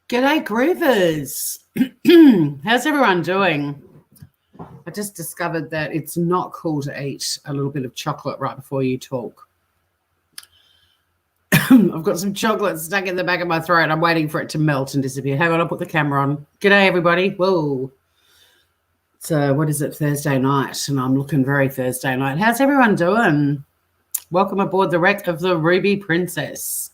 G'day, Groovers. How's everyone doing? I just discovered that it's not cool to eat a little bit of chocolate right before you talk. I've got some chocolate stuck in the back of my throat. I'm waiting for it to melt and disappear. Hang on, I'll put the camera on. G'day, everybody. Whoa. So what is it, Thursday night? And I'm looking very Thursday night. How's everyone doing? Welcome aboard the wreck of the Ruby Princess.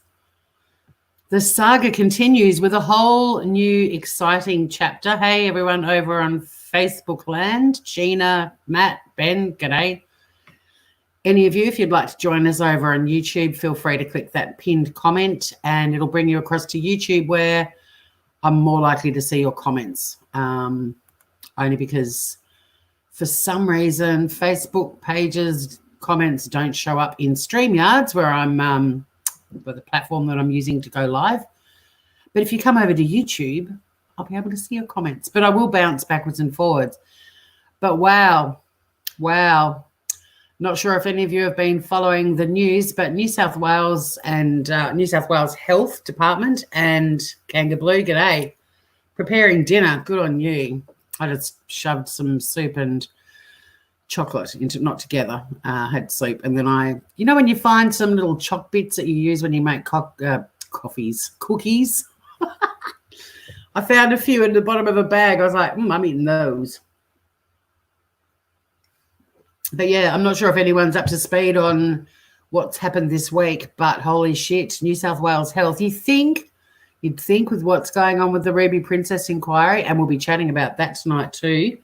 The saga continues with a whole new exciting chapter. Hey, everyone over on Facebook land. Gina, Matt, Ben, g'day. Any of you, if you'd like to join us over on YouTube, feel free to click that pinned comment and it'll bring you across to YouTube where I'm more likely to see your comments. Only because for some reason, Facebook pages, comments don't show up in StreamYards where I'm... for the platform that I'm using to go live. But if you come over to YouTube, I'll be able to see your comments. But I will bounce backwards and forwards. But wow. Not sure if any of you have been following the news, but New South Wales and New South Wales Health Department and Kanga Blue, g'day, preparing dinner. Good on you. I just shoved some soup and chocolate into, not together, had soup, and then when you find some little choc bits that you use when you make cookies. I found a few in the bottom of a bag. I was like, I'm eating those. But yeah, I'm not sure if anyone's up to speed on what's happened this week, but holy shit, New South Wales Health. You'd think with what's going on with the Ruby Princess inquiry, and we'll be chatting about that tonight too,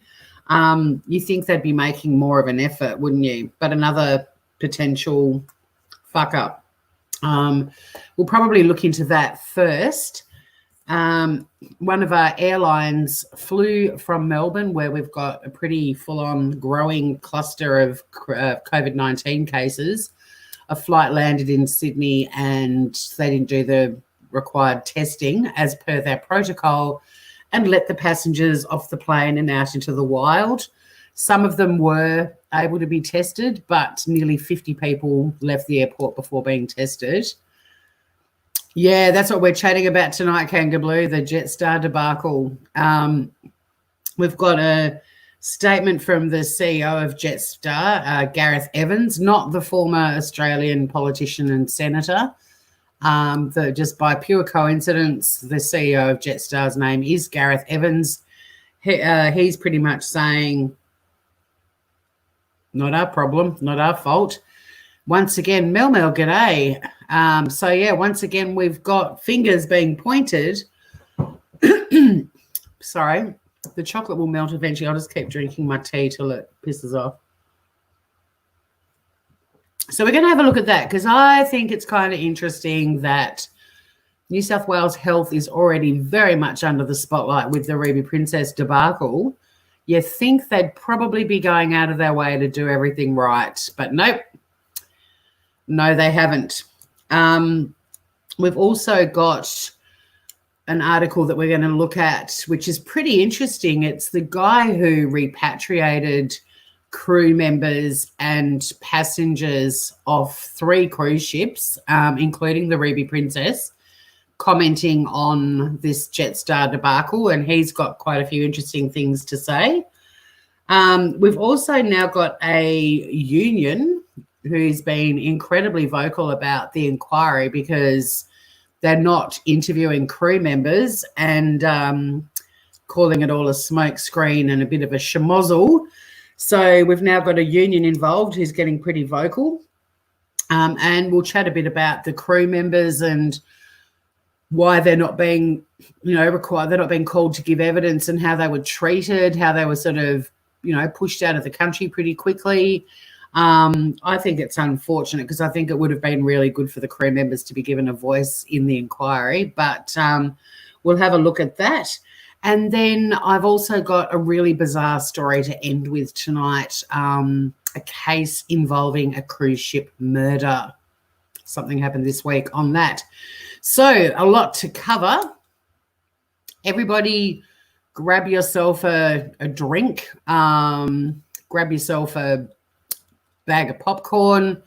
you think they'd be making more of an effort, wouldn't you? But another potential fuck up. We'll probably look into that first. One of our airlines flew from Melbourne, where we've got a pretty full-on growing cluster of COVID-19 cases. A flight landed in Sydney and they didn't do the required testing as per their protocol and let the passengers off the plane and out into the wild. Some of them were able to be tested, but nearly 50 people left the airport before being tested. Yeah, that's what we're chatting about tonight, Kanga Blue, the Jetstar debacle. We've got a statement from the CEO of Jetstar, Gareth Evans, not the former Australian politician and senator. Just by pure coincidence, the CEO of Jetstar's name is Gareth Evans. He's pretty much saying, not our problem, not our fault. Once again, Mel, g'day. So yeah, once again, we've got fingers being pointed. Sorry, the chocolate will melt eventually. I'll just keep drinking my tea till it pisses off. So we're going to have a look at that because I think it's kind of interesting that New South Wales Health is already very much under the spotlight with the Ruby Princess debacle. You think they'd probably be going out of their way to do everything right, but nope. No, they haven't. We've also got an article that we're going to look at, which is pretty interesting. It's the guy who repatriated crew members and passengers off 3 cruise ships, including the Ruby Princess, commenting on this Jetstar debacle, and he's got quite a few interesting things to say. We've also now got a union who's been incredibly vocal about the inquiry because they're not interviewing crew members and calling it all a smoke screen and a bit of a schmozzle. So we've now got a union involved who's getting pretty vocal. And we'll chat a bit about the crew members and why they're not being, required, they're not being called to give evidence and how they were treated, how they were sort of, pushed out of the country pretty quickly. I think it's unfortunate because I think it would have been really good for the crew members to be given a voice in the inquiry, but we'll have a look at that. And then I've also got a really bizarre story to end with tonight, a case involving a cruise ship murder. Something happened this week on that. So a lot to cover. Everybody grab yourself a drink, grab yourself a bag of popcorn,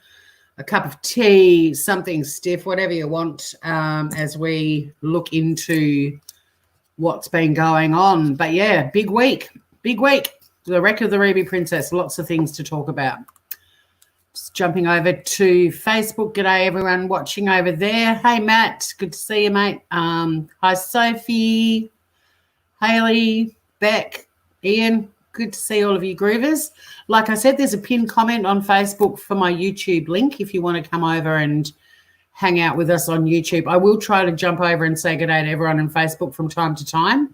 a cup of tea, something stiff, whatever you want, as we look into what's been going on. But yeah, big week. The wreck of the Ruby Princess. Lots of things to talk about. Just jumping over to Facebook. G'day, everyone watching over there. Hey, Matt. Good to see you, mate. Hi, Sophie, Haley, Beck, Ian. Good to see all of you groovers. Like I said, there's a pinned comment on Facebook for my YouTube link if you want to come over and hang out with us on YouTube. I will try to jump over and say good day to everyone on Facebook from time to time,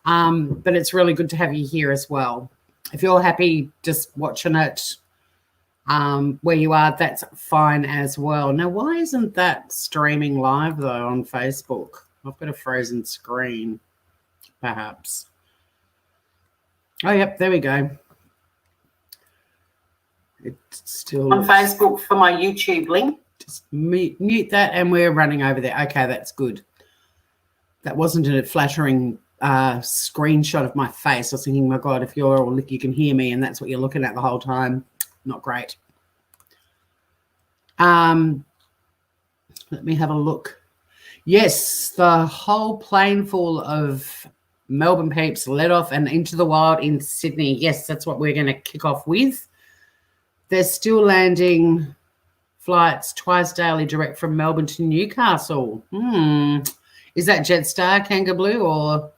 but it's really good to have you here as well. If you're happy just watching it where you are, that's fine as well. Now, why isn't that streaming live, though, on Facebook? I've got a frozen screen, perhaps. Oh, yep, there we go. It's still on Facebook for my YouTube link. Just mute that, and we're running over there. Okay, that's good. That wasn't a flattering screenshot of my face. I was thinking, my God, if you can hear me and that's what you're looking at the whole time, not great. Let me have a look. Yes, the whole plane full of Melbourne peeps led off and into the wild in Sydney. Yes, that's what we're going to kick off with. They're still landing flights twice daily direct from Melbourne to Newcastle. Is that Jetstar, Kanga Blue, or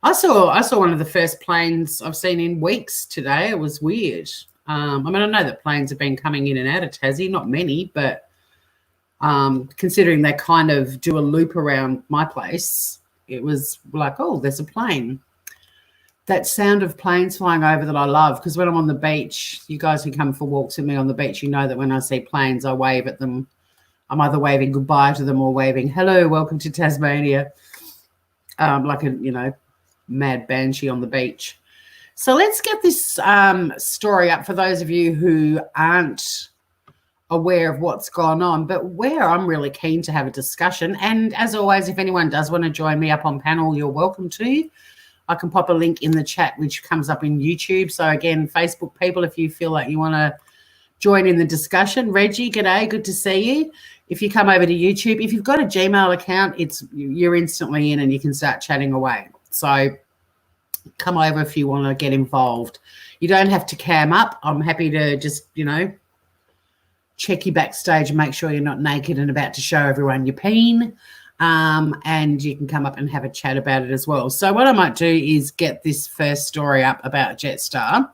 I saw one of the first planes I've seen in weeks today. It was weird. I mean, I know that planes have been coming in and out of Tassie, not many, but considering they kind of do a loop around my place, it was like, oh, there's a plane. That sound of planes flying over that I love, because when I'm on the beach, you guys who come for walks with me on the beach, you know that when I see planes, I wave at them. I'm either waving goodbye to them or waving, hello, welcome to Tasmania, like a, mad banshee on the beach. So let's get this story up for those of you who aren't aware of what's gone on, but where I'm really keen to have a discussion. And as always, if anyone does want to join me up on panel, you're welcome to. I can pop a link in the chat, which comes up in YouTube. So again, Facebook people, if you feel like you want to join in the discussion. Reggie, g'day, good to see you. If you come over to YouTube, if you've got a Gmail account, you're instantly in and you can start chatting away. So come over if you want to get involved. You don't have to cam up. I'm happy to just, check you backstage and make sure you're not naked and about to show everyone your peen. And you can come up and have a chat about it as well. So what I might do is get this first story up about Jetstar.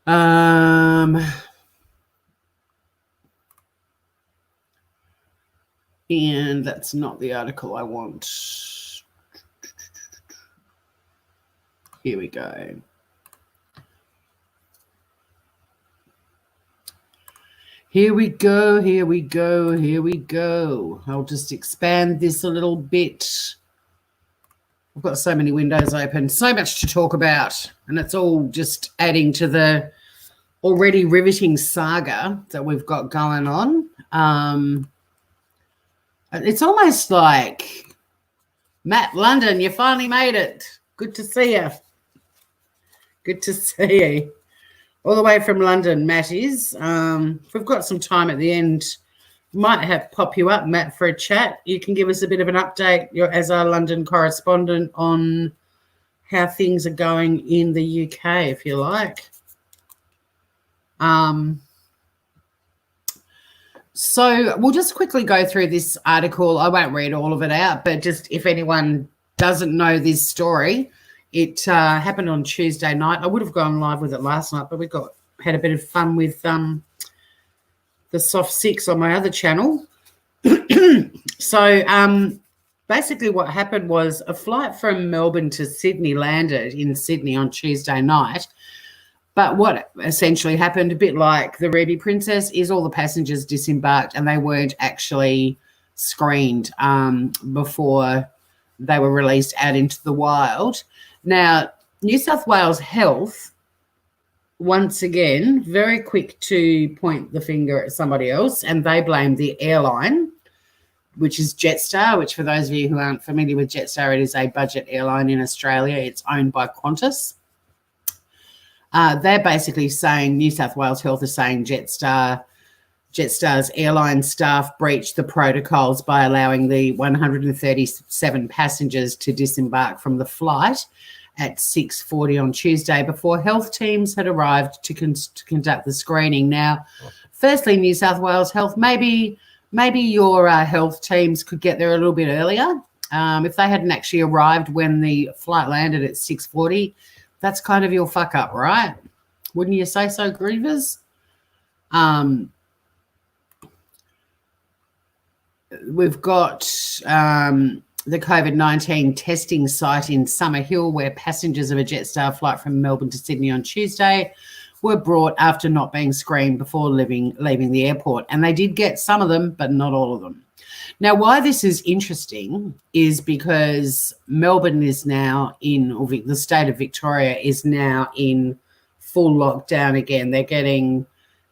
And that's not the article I want. Here we go. Here we go. I'll just expand this a little bit. I've got so many windows open, so much to talk about, and it's all just adding to the already riveting saga that we've got going on. It's almost like, Matt, London, you finally made it. Good to see you. Good to see you. All the way from London, Matt is. If we've got some time at the end, might pop you up, Matt, for a chat. You can give us a bit of an update as our London correspondent on how things are going in the UK, if you like. So we'll just quickly go through this article. I won't read all of it out, but just if anyone doesn't know this story, it happened on Tuesday night. I would have gone live with it last night, but we had a bit of fun with the Soft Six on my other channel. So basically what happened was a flight from Melbourne to Sydney landed in Sydney on Tuesday night. But what essentially happened, a bit like the Ruby Princess, is all the passengers disembarked and they weren't actually screened before they were released out into the wild. Now, New South Wales Health, once again, very quick to point the finger at somebody else, and they blame the airline, which is Jetstar, which for those of you who aren't familiar with Jetstar, it is a budget airline in Australia. It's owned by Qantas. They're basically saying, New South Wales Health is saying Jetstar Jetstar's airline staff breached the protocols by allowing the 137 passengers to disembark from the flight at 6:40 on Tuesday before health teams had arrived to conduct the screening. Now, firstly, New South Wales Health, maybe your health teams could get there a little bit earlier. If they hadn't actually arrived when the flight landed at 6:40, that's kind of your fuck up, right? Wouldn't you say so, Grievers? We've got the COVID-19 testing site in Summerhill, where passengers of a Jetstar flight from Melbourne to Sydney on Tuesday were brought after not being screened before leaving the airport. And they did get some of them, but not all of them. Now, why this is interesting is because Melbourne is now or the state of Victoria is now in full lockdown again. They're getting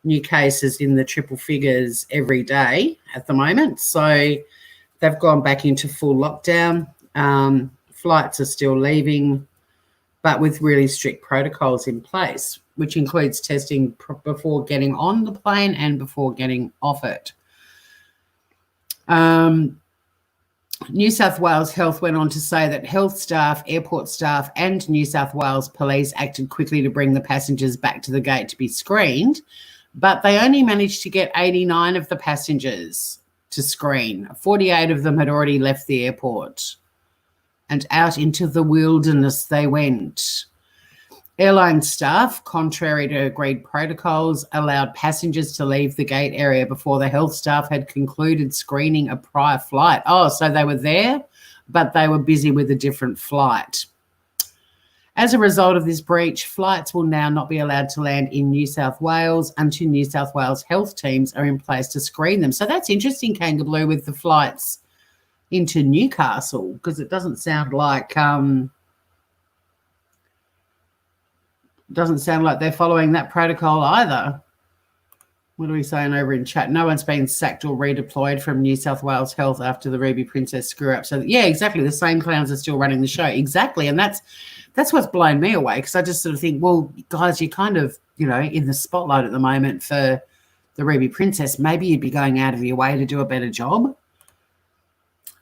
new cases in the triple figures every day at the moment. So they've gone back into full lockdown. Flights are still leaving, but with really strict protocols in place, which includes testing before getting on the plane and before getting off it. New South Wales Health went on to say that health staff, airport staff, and New South Wales Police acted quickly to bring the passengers back to the gate to be screened, but they only managed to get 89 of the passengers to screen. 48 of them had already left the airport, and out into the wilderness they went. Airline staff, contrary to agreed protocols, allowed passengers to leave the gate area before the health staff had concluded screening a prior flight. Oh, so they were there, but they were busy with a different flight. As a result of this breach, flights will now not be allowed to land in New South Wales until New South Wales health teams are in place to screen them. So that's interesting, Kangaroo, with the flights into Newcastle, because it doesn't sound like they're following that protocol either. What are we saying over in chat? No one's been sacked or redeployed from New South Wales Health after the Ruby Princess screw up. So yeah, exactly. The same clowns are still running the show. Exactly. And that's what's blown me away, because I just sort of think, well, guys, you're kind of, in the spotlight at the moment for the Ruby Princess. Maybe you'd be going out of your way to do a better job.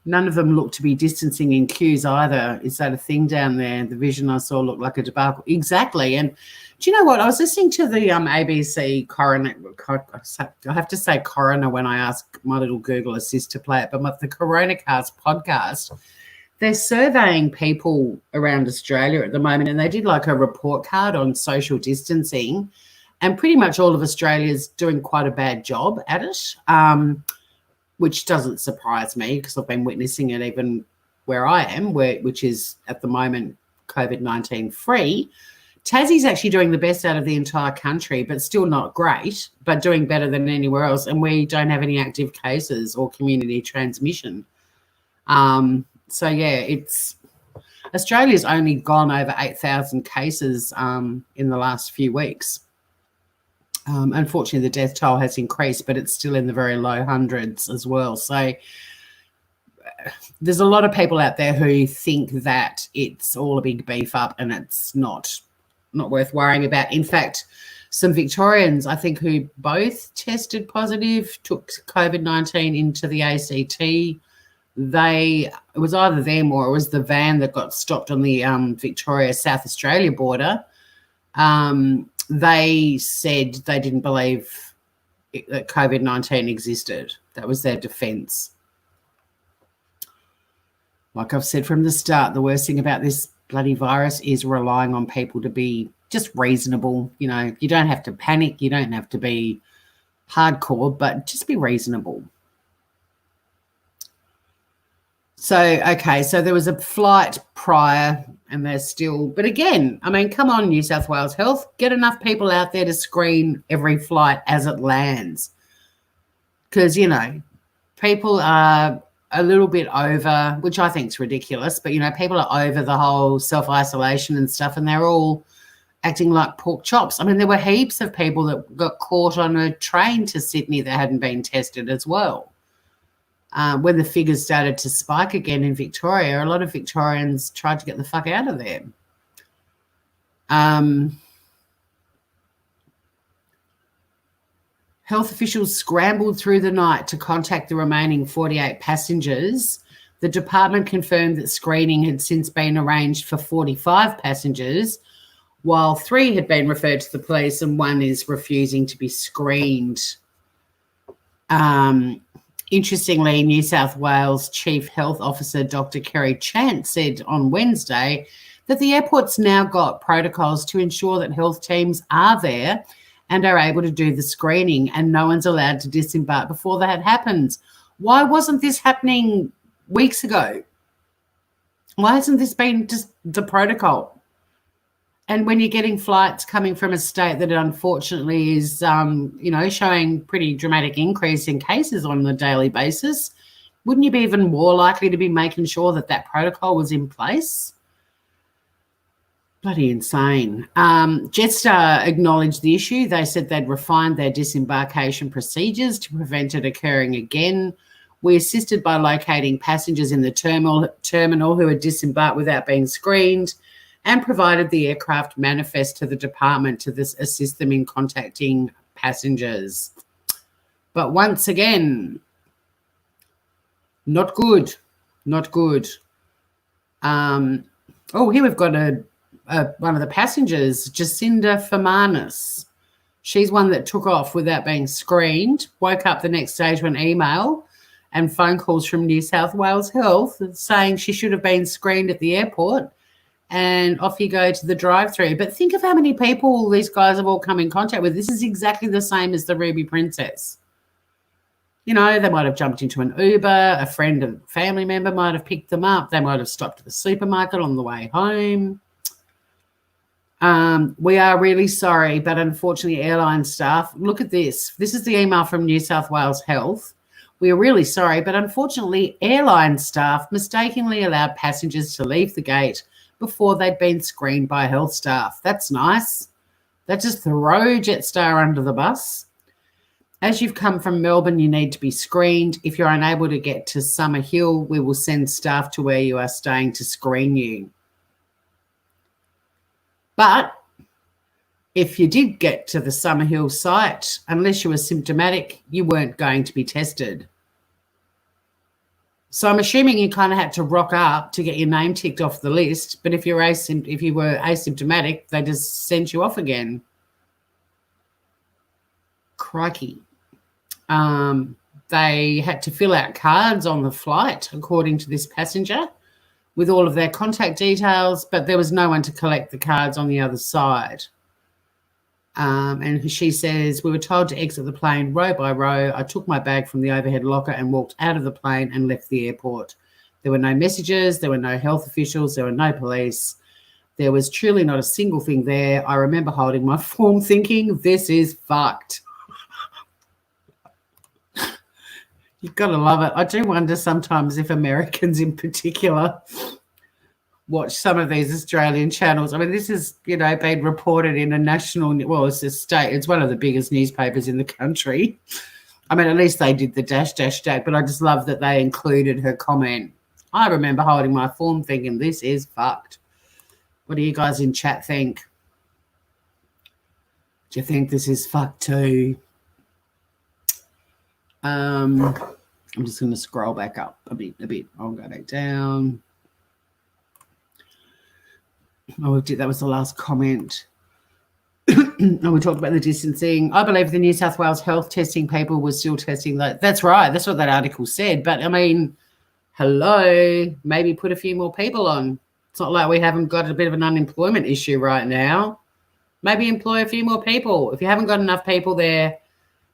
None of them look to be distancing in queues either. Is that a thing down there? The vision I saw looked like a debacle. Exactly. And do you know what? I was listening to the ABC coroner. I have to say coroner when I ask my little Google Assist to play it, but the Coronacast podcast, they're surveying people around Australia at the moment, and they did like a report card on social distancing, and pretty much all of Australia's doing quite a bad job at it. Which doesn't surprise me, because I've been witnessing it even where I am, which is at the moment COVID-19 free. Tassie's actually doing the best out of the entire country, but still not great, but doing better than anywhere else. And we don't have any active cases or community transmission. So yeah, Australia's only gone over 8,000 cases in the last few weeks. Unfortunately, the death toll has increased, but it's still in the very low hundreds as well. So there's a lot of people out there who think that it's all a big beef up, and it's not worth worrying about. In fact, some Victorians, I think, who both tested positive, took COVID-19 into the ACT. It was either them or it was the van that got stopped on the Victoria-South Australia border. They said they didn't believe that COVID-19 existed. That was their defence. Like I've said from the start, the worst thing about this bloody virus is relying on people to be just reasonable. You don't have to panic. You don't have to be hardcore, but just be reasonable. So, okay, so there was a flight prior, and there's still, but again, I mean, come on, New South Wales Health, get enough people out there to screen every flight as it lands. Because, people are a little bit over, which I think is ridiculous, but, people are over the whole self-isolation and stuff, and they're all acting like pork chops. I mean, there were heaps of people that got caught on a train to Sydney that hadn't been tested as well. When the figures started to spike again in Victoria, a lot of Victorians tried to get the fuck out of there. Health officials scrambled through the night to contact the remaining 48 passengers. The department confirmed that screening had since been arranged for 45 passengers, while 3 had been referred to the police and 1 is refusing to be screened. Interestingly, New South Wales Chief Health Officer Dr. Kerry Chant said on Wednesday that the airport's now got protocols to ensure that health teams are there and are able to do the screening, and no one's allowed to disembark before that happens. Why wasn't this happening weeks ago? Why hasn't this been just the protocol? And when you're getting flights coming from a state that unfortunately is, showing pretty dramatic increase in cases on a daily basis, wouldn't you be even more likely to be making sure that that protocol was in place? Bloody insane. Jetstar acknowledged the issue. They said they'd refined their disembarkation procedures to prevent it occurring again. We assisted by locating passengers in the terminal who had disembarked without being screened, and provided the aircraft manifest to the department to assist them in contacting passengers. But once again, not good, not good. Here we've got one of the passengers, Jacinda Fermanis. She's one that took off without being screened, woke up the next day to an email and phone calls from New South Wales Health saying she should have been screened at the airport, and off you go to the drive-through. But think of how many people these guys have all come in contact with. This is exactly the same as the Ruby Princess. You know, they might have jumped into an Uber, a friend and family member might have picked them up, they might have stopped at the supermarket on the way home. We are really sorry, but unfortunately airline staff, look at this. This is the email from New South Wales Health. We are really sorry, but unfortunately airline staff mistakenly allowed passengers to leave the gate before they'd been screened by health staff. That's nice. That just throw Jetstar under the bus. As you've come from Melbourne, you need to be screened. If you're unable to get to Summer Hill, we will send staff to where you are staying to screen you. But if you did get to the Summer Hill site, unless you were symptomatic, you weren't going to be tested. So I'm assuming you kind of had to rock up to get your name ticked off the list, but if you were asymptomatic, they just sent you off again. Crikey. They had to fill out cards on the flight, according to this passenger, with all of their contact details, but there was no one to collect the cards on the other side. And she says, we were told to exit the plane row by row. I took my bag from the overhead locker and walked out of the plane and left the airport. There were no messages. There were no health officials. There were no police. There was truly not a single thing there. I remember holding my form thinking, this is fucked. You've got to love it. I do wonder sometimes if Americans in particular watch some of these Australian channels. I mean, this is, been reported in a national, well, it's a state, it's one of the biggest newspapers in the country. I mean, at least they did the .. but I just love that they included her comment. I remember holding my form thinking, this is fucked. What do you guys in chat think? Do you think this is fucked too? I'm just going to scroll back up a bit. I'll go back down. Oh, that was the last comment. Oh, we talked about the distancing. I believe the New South Wales Health testing people were still testing. That's right. That's what that article said. But, I mean, hello, maybe put a few more people on. It's not like we haven't got a bit of an unemployment issue right now. Maybe employ a few more people. If you haven't got enough people there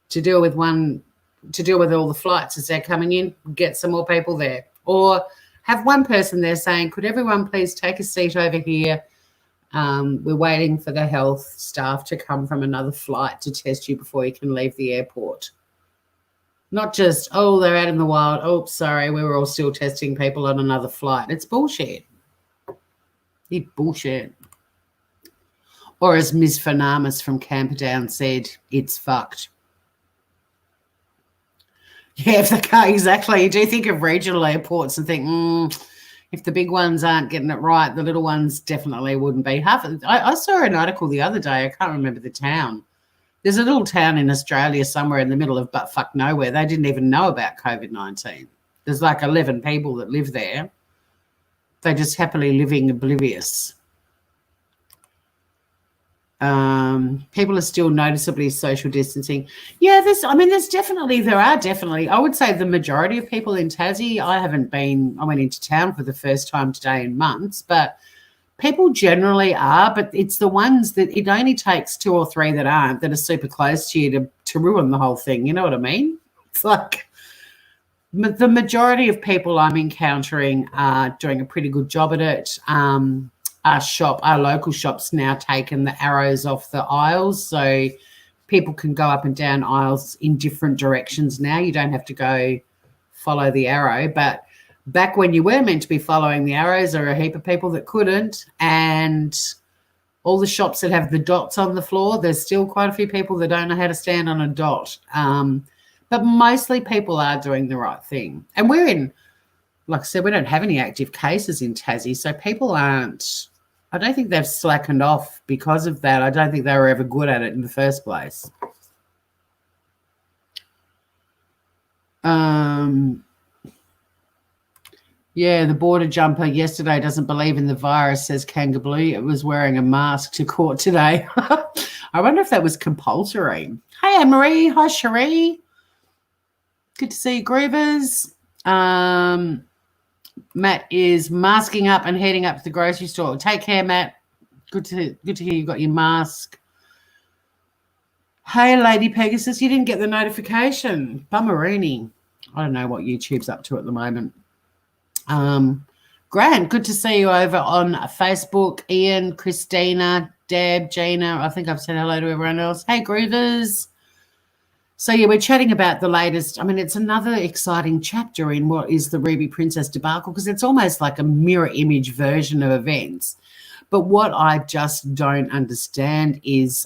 to deal with all the flights as they're coming in, get some more people there. Or have one person there saying, could everyone please take a seat over here? We're waiting for the health staff to come from another flight to test you before you can leave the airport. Not just, oh, they're out in the wild. Oh, sorry, we were all still testing people on another flight. It's bullshit. It's bullshit. Or as Ms. Fernamis from Camperdown said, it's fucked. Yeah, if they can't, exactly. You do think of regional airports and think, if the big ones aren't getting it right, the little ones definitely wouldn't be. I saw an article the other day, I can't remember the town. There's a little town in Australia somewhere in the middle of buttfuck nowhere. They didn't even know about COVID-19. There's like 11 people that live there. They're just happily living oblivious. People are still noticeably social distancing. Yeah, there are definitely, I would say the majority of people in Tassie, I went into town for the first time today in months, but people generally are, but it's the ones that it only takes 2 or 3 that aren't, that are super close to you to ruin the whole thing. You know what I mean? It's like the majority of people I'm encountering are doing a pretty good job at it. Our local shop's now taken the arrows off the aisles, so people can go up and down aisles in different directions now. You don't have to go follow the arrow, but back when you were meant to be following the arrows, there are a heap of people that couldn't, and all the shops that have the dots on the floor, there's still quite a few people that don't know how to stand on a dot. But mostly people are doing the right thing. And we're in, like I said, we don't have any active cases in Tassie, so people aren't, I don't think they've slackened off because of that. I don't think they were ever good at it in the first place. Yeah, the border jumper yesterday doesn't believe in the virus, says Kangaroo. It was wearing a mask to court today. I wonder if that was compulsory. Hey, Anne-Marie. Hi, Cherie. Good to see you, Groovers. Matt is masking up and heading up to the grocery store. Take care, Matt. Good to hear you got your mask. Hey, Lady Pegasus, you didn't get the notification. Bummerini. I don't know what YouTube's up to at the moment. Grant, good to see you over on Facebook. Ian, Christina, Deb, Gina. I think I've said hello to everyone else. Hey, Groovers. So, yeah, we're chatting about the latest. I mean, it's another exciting chapter in what is the Ruby Princess debacle, because it's almost like a mirror image version of events. But what I just don't understand is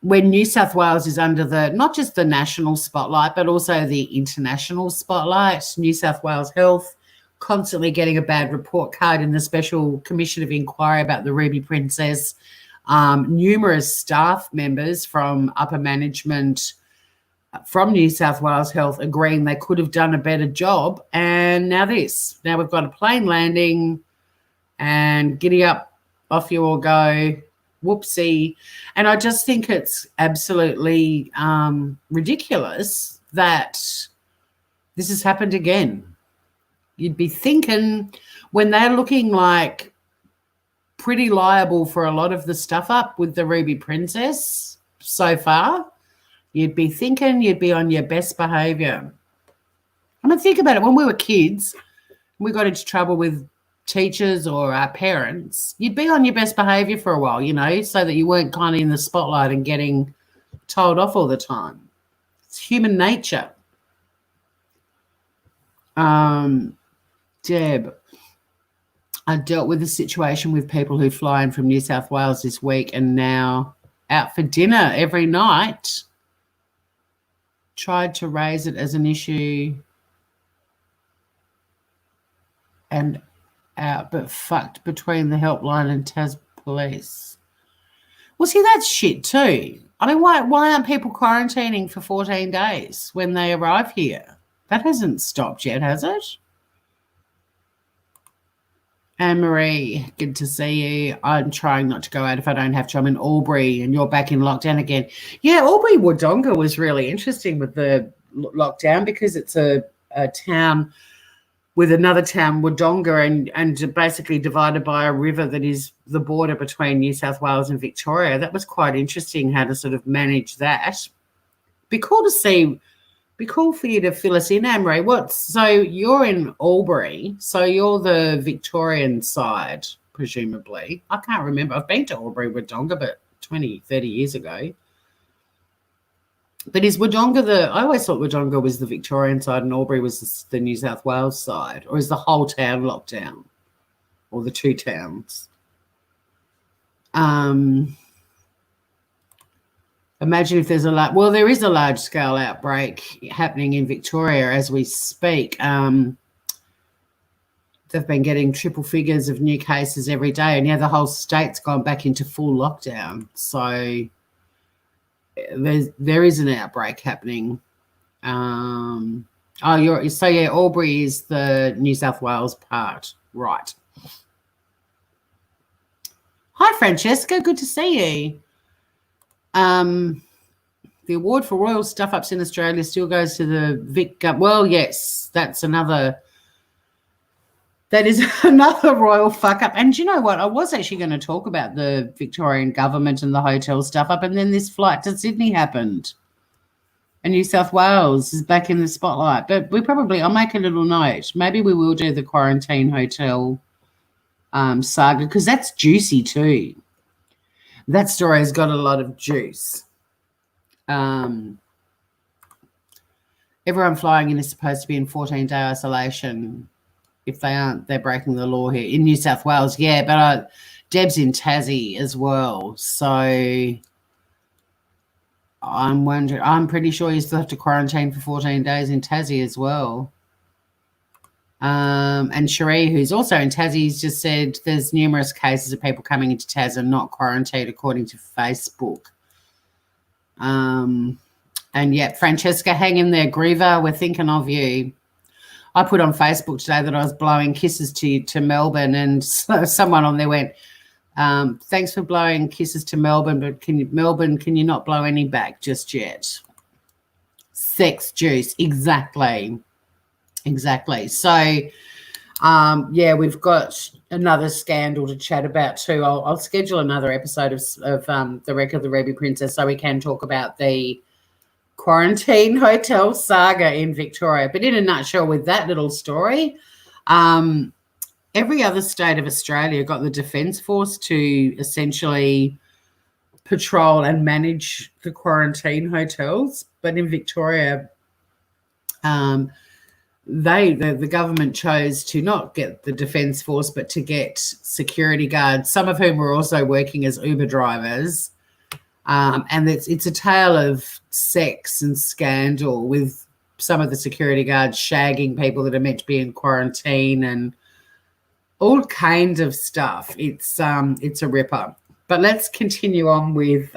when New South Wales is under not just the national spotlight, but also the international spotlight, New South Wales Health constantly getting a bad report card in the Special Commission of Inquiry about the Ruby Princess. Numerous staff members from upper management from New South Wales Health agreeing they could have done a better job. And now this. Now we've got a plane landing and giddy up, off you all go, whoopsie. And I just think it's absolutely ridiculous that this has happened again. You'd be thinking when they're looking like pretty liable for a lot of the stuff up with the Ruby Princess so far, you'd be thinking you'd be on your best behaviour. I mean, think about it. When we were kids, we got into trouble with teachers or our parents, you'd be on your best behaviour for a while, you know, so that you weren't kind of in the spotlight and getting told off all the time. It's human nature. Deb, I dealt with a situation with people who fly in from New South Wales this week and now out for dinner every night. Tried to raise it as an issue and out, but fucked between the helpline and Tas police. Well, see, that's shit too. I mean, why aren't people quarantining for 14 days when they arrive here? That hasn't stopped yet, has it? Anne-Marie, good to see you. I'm trying not to go out if I don't have to. I'm in Albury and you're back in lockdown again. Yeah, Albury-Wodonga was really interesting with the lockdown because it's a town with another town, Wodonga, and basically divided by a river that is the border between New South Wales and Victoria. That was quite interesting how to sort of manage that. Be cool for you to fill us in, Anne-Marie. So you're in Albury, so you're the Victorian side, presumably. I can't remember. I've been to Albury-Wodonga, but 20, 30 years ago. But is Wodonga I always thought Wodonga was the Victorian side and Albury was the New South Wales side, or is the whole town locked down, or the two towns? Imagine if there's there is a large-scale outbreak happening in Victoria as we speak. They've been getting triple figures of new cases every day, and the whole state's gone back into full lockdown. So there is an outbreak happening. Albury is the New South Wales part, right? Hi, Francesca. Good to see you. The award for royal stuff-ups in Australia still goes to the Vic. Well, yes, that is another royal fuck-up. And you know what? I was actually going to talk about the Victorian government and the hotel stuff-up, and then this flight to Sydney happened. And New South Wales is back in the spotlight. But I'll make a little note. Maybe we will do the quarantine hotel saga, because that's juicy too. That story has got a lot of juice. Everyone flying in is supposed to be in 14-day isolation. If they aren't, they're breaking the law here. In New South Wales, yeah, but Deb's in Tassie as well. So I'm wondering, I'm pretty sure you still have to quarantine for 14 days in Tassie as well. And Cherie, who's also in Tassie, has just said there's numerous cases of people coming into Tassie and not quarantined, according to Facebook. And yeah, Francesca, hang in there, Griever. We're thinking of you. I put on Facebook today that I was blowing kisses to Melbourne, and someone on there went, thanks for blowing kisses to Melbourne, but can you not blow any back just yet? Sex juice, exactly. So, yeah, we've got another scandal to chat about too. I'll schedule another episode of the Wreck of the Ruby Princess so we can talk about the quarantine hotel saga in Victoria. But in a nutshell, with that little story, every other state of Australia got the Defence Force to essentially patrol and manage the quarantine hotels. But in Victoria, the government chose to not get the Defence Force, but to get security guards, some of whom were also working as Uber drivers. And it's a tale of sex and scandal, with some of the security guards shagging people that are meant to be in quarantine and all kinds of stuff. It's a ripper. But let's continue on with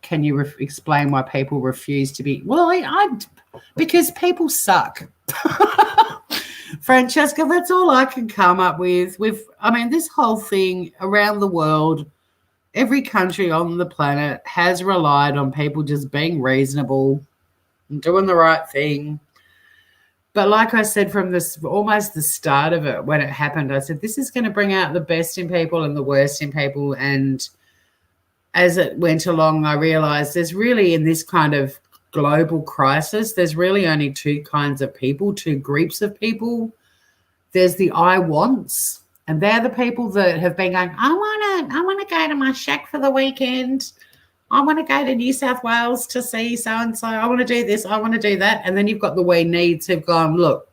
can you explain why people refuse to be? Well, because people suck. Francesca, that's all I can come up with. This whole thing around the world, every country on the planet has relied on people just being reasonable and doing the right thing. But like I said from almost the start of it, when it happened, I said, this is going to bring out the best in people and the worst in people. And as it went along, I realized there's really, in this kind of global crisis, there's really only two kinds of people, two groups of people. There's the I wants, and they're the people that have been going, I want to go to my shack for the weekend. I want to go to New South Wales to see so-and-so. I want to do this. I want to do that. And then you've got the we needs who've gone, look,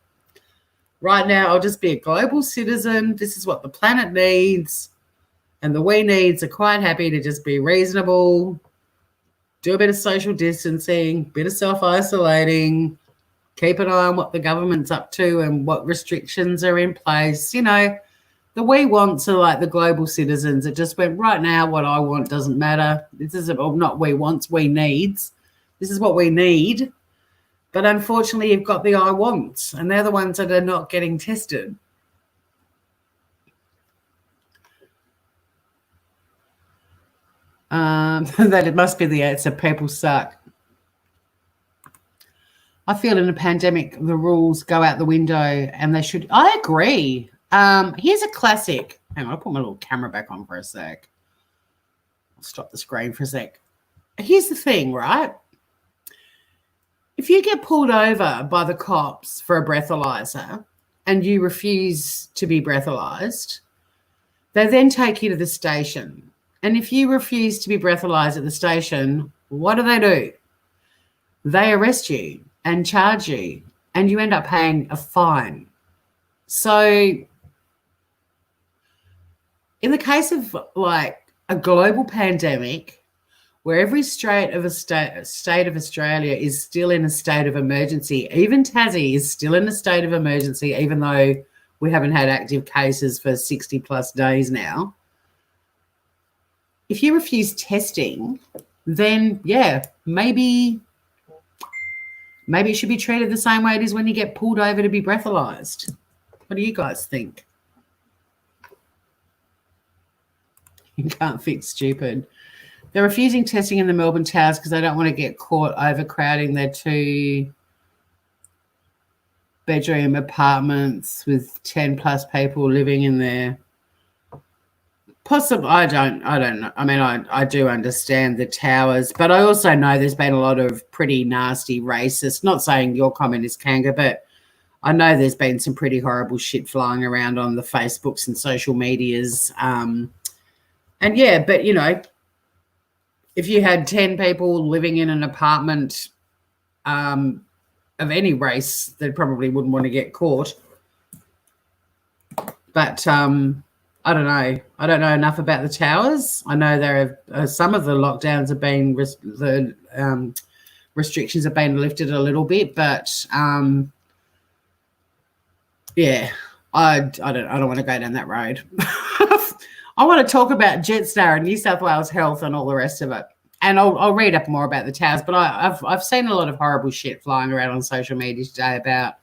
right now I'll just be a global citizen. This is what the planet needs. And the we needs are quite happy to just be reasonable, do a bit of social distancing, bit of self-isolating, keep an eye on what the government's up to and what restrictions are in place. You know, the we wants are like the global citizens that just went, right now what I want doesn't matter. This is not we wants, we needs. This is what we need. But unfortunately, you've got the I wants, and they're the ones that are not getting tested. That it must be the answer. People suck. I feel in a pandemic, the rules go out the window, and they should. I agree. Here's a classic. Hang on, I'll put my little camera back on for a sec. I'll stop the screen for a sec. Here's the thing, right? If you get pulled over by the cops for a breathalyzer and you refuse to be breathalyzed, they then take you to the station. And if you refuse to be breathalyzed at the station, what do? They arrest you and charge you, and you end up paying a fine. So in the case of like a global pandemic where every state of Australia is still in a state of emergency, even Tassie is still in a state of emergency, even though we haven't had active cases for 60 plus days now. if you refuse testing, then yeah, maybe it should be treated the same way it is when you get pulled over to be breathalyzed. What do you guys think? You can't fix stupid. They're refusing testing in the Melbourne towers because they don't want to get caught overcrowding their 2-bedroom apartments with 10 plus people living in there. Possibly, I don't know. I mean, I do understand the towers, but I also know there's been a lot of pretty nasty racist, not saying your comment is Kanga, but I know there's been some pretty horrible shit flying around on the Facebooks and social medias. And yeah, but you know, if you had 10 people living in an apartment of any race, they probably wouldn't want to get caught. But I don't know. I don't know enough about the towers. I know there are some of the lockdowns have been restrictions have been lifted a little bit, but yeah, I don't want to go down that road. I want to talk about Jetstar and New South Wales Health and all the rest of it, and I'll read up more about the towers. But I've seen a lot of horrible shit flying around on social media today about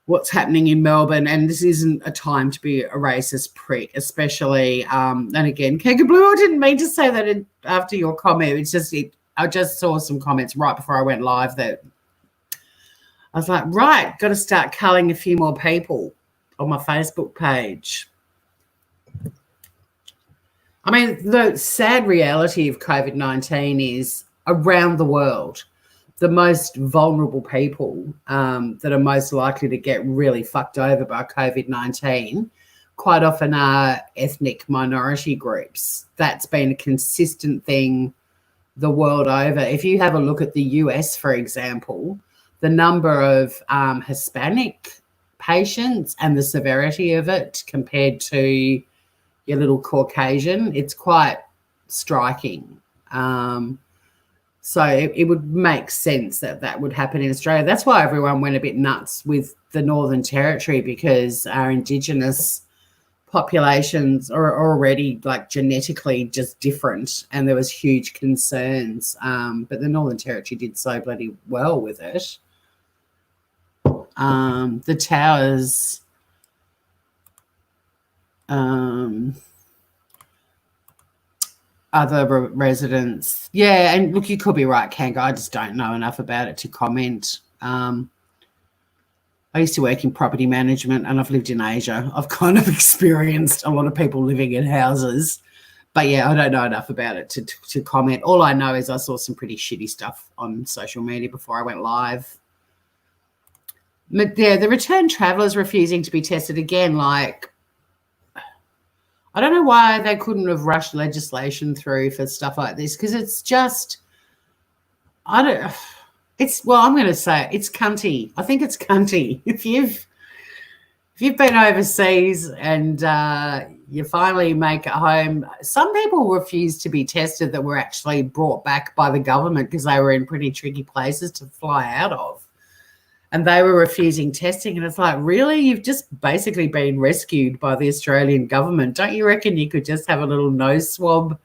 what's happening in Melbourne, and this isn't a time to be a racist prick, especially, and again, Kega Blue, I didn't mean to say that after your comment. It's just, I just saw some comments right before I went live that I was like, right, got to start culling a few more people on my Facebook page. I mean, the sad reality of COVID-19 is around the world, the most vulnerable people that are most likely to get really fucked over by COVID-19 quite often are ethnic minority groups. That's been a consistent thing the world over. If you have a look at the US, for example, the number of Hispanic patients and the severity of it compared to your little Caucasian, it's quite striking. So it would make sense that would happen in Australia. That's why everyone went a bit nuts with the Northern Territory, because our Indigenous populations are already like genetically just different, and there was huge concerns. But the Northern Territory did so bloody well with it. The towers, other residents. Yeah, and look, you could be right, Kanga. I just don't know enough about it to comment. I used to work in property management, and I've lived in Asia. I've kind of experienced a lot of people living in houses. But, yeah, I don't know enough about it to comment. All I know is I saw some pretty shitty stuff on social media before I went live. But, yeah, the return travellers refusing to be tested again, like, I don't know why they couldn't have rushed legislation through for stuff like this, because it's just, I'm going to say it's cunty. I think it's cunty. If you've been overseas and you finally make it home, some people refuse to be tested that were actually brought back by the government because they were in pretty tricky places to fly out of. And they were refusing testing. And it's like, really? You've just basically been rescued by the Australian government. Don't you reckon you could just have a little nose swab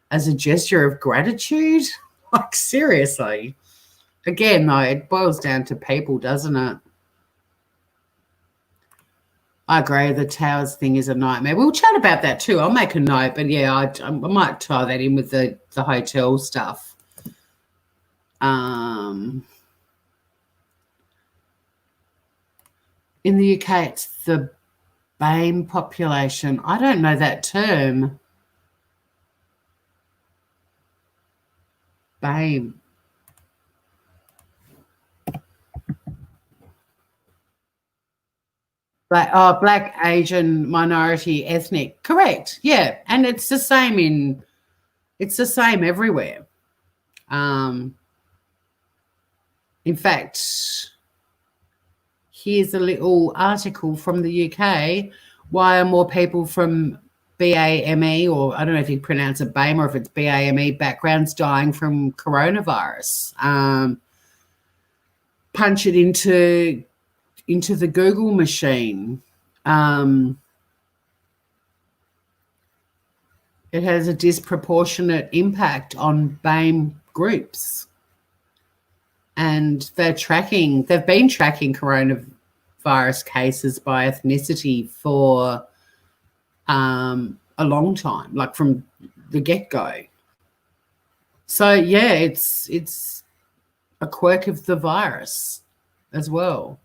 as a gesture of gratitude? Like, seriously. Again, though, it boils down to people, doesn't it? I agree. The towers thing is a nightmare. We'll chat about that too. I'll make a note. But, yeah, I might tie that in with the hotel stuff. In the UK, it's the BAME population. I don't know that term. BAME. Black, Asian, minority, ethnic. Correct. Yeah. And it's the same everywhere. In fact, here's a little article from the UK. Why are more people from BAME, or I don't know if you pronounce it BAME or if it's BAME backgrounds, dying from coronavirus? Punch it into the Google machine. it has a disproportionate impact on BAME groups. And they've been tracking coronavirus cases by ethnicity for a long time, like from the get-go. So yeah, it's a quirk of the virus as well.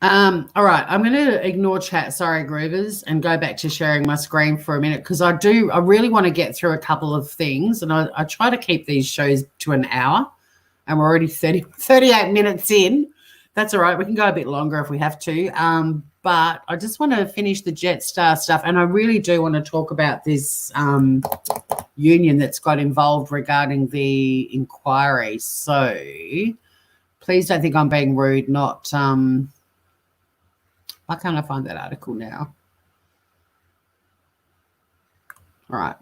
All right, I'm going to ignore chat, sorry, Groovers, and go back to sharing my screen for a minute because I really want to get through a couple of things, and I try to keep these shows to an hour, and we're already 38 minutes in. That's all right. We can go a bit longer if we have to. But I just want to finish the Jetstar stuff, and I really do want to talk about this union that's got involved regarding the inquiry. So please don't think I'm being rude, not why can't I find that article now? All right.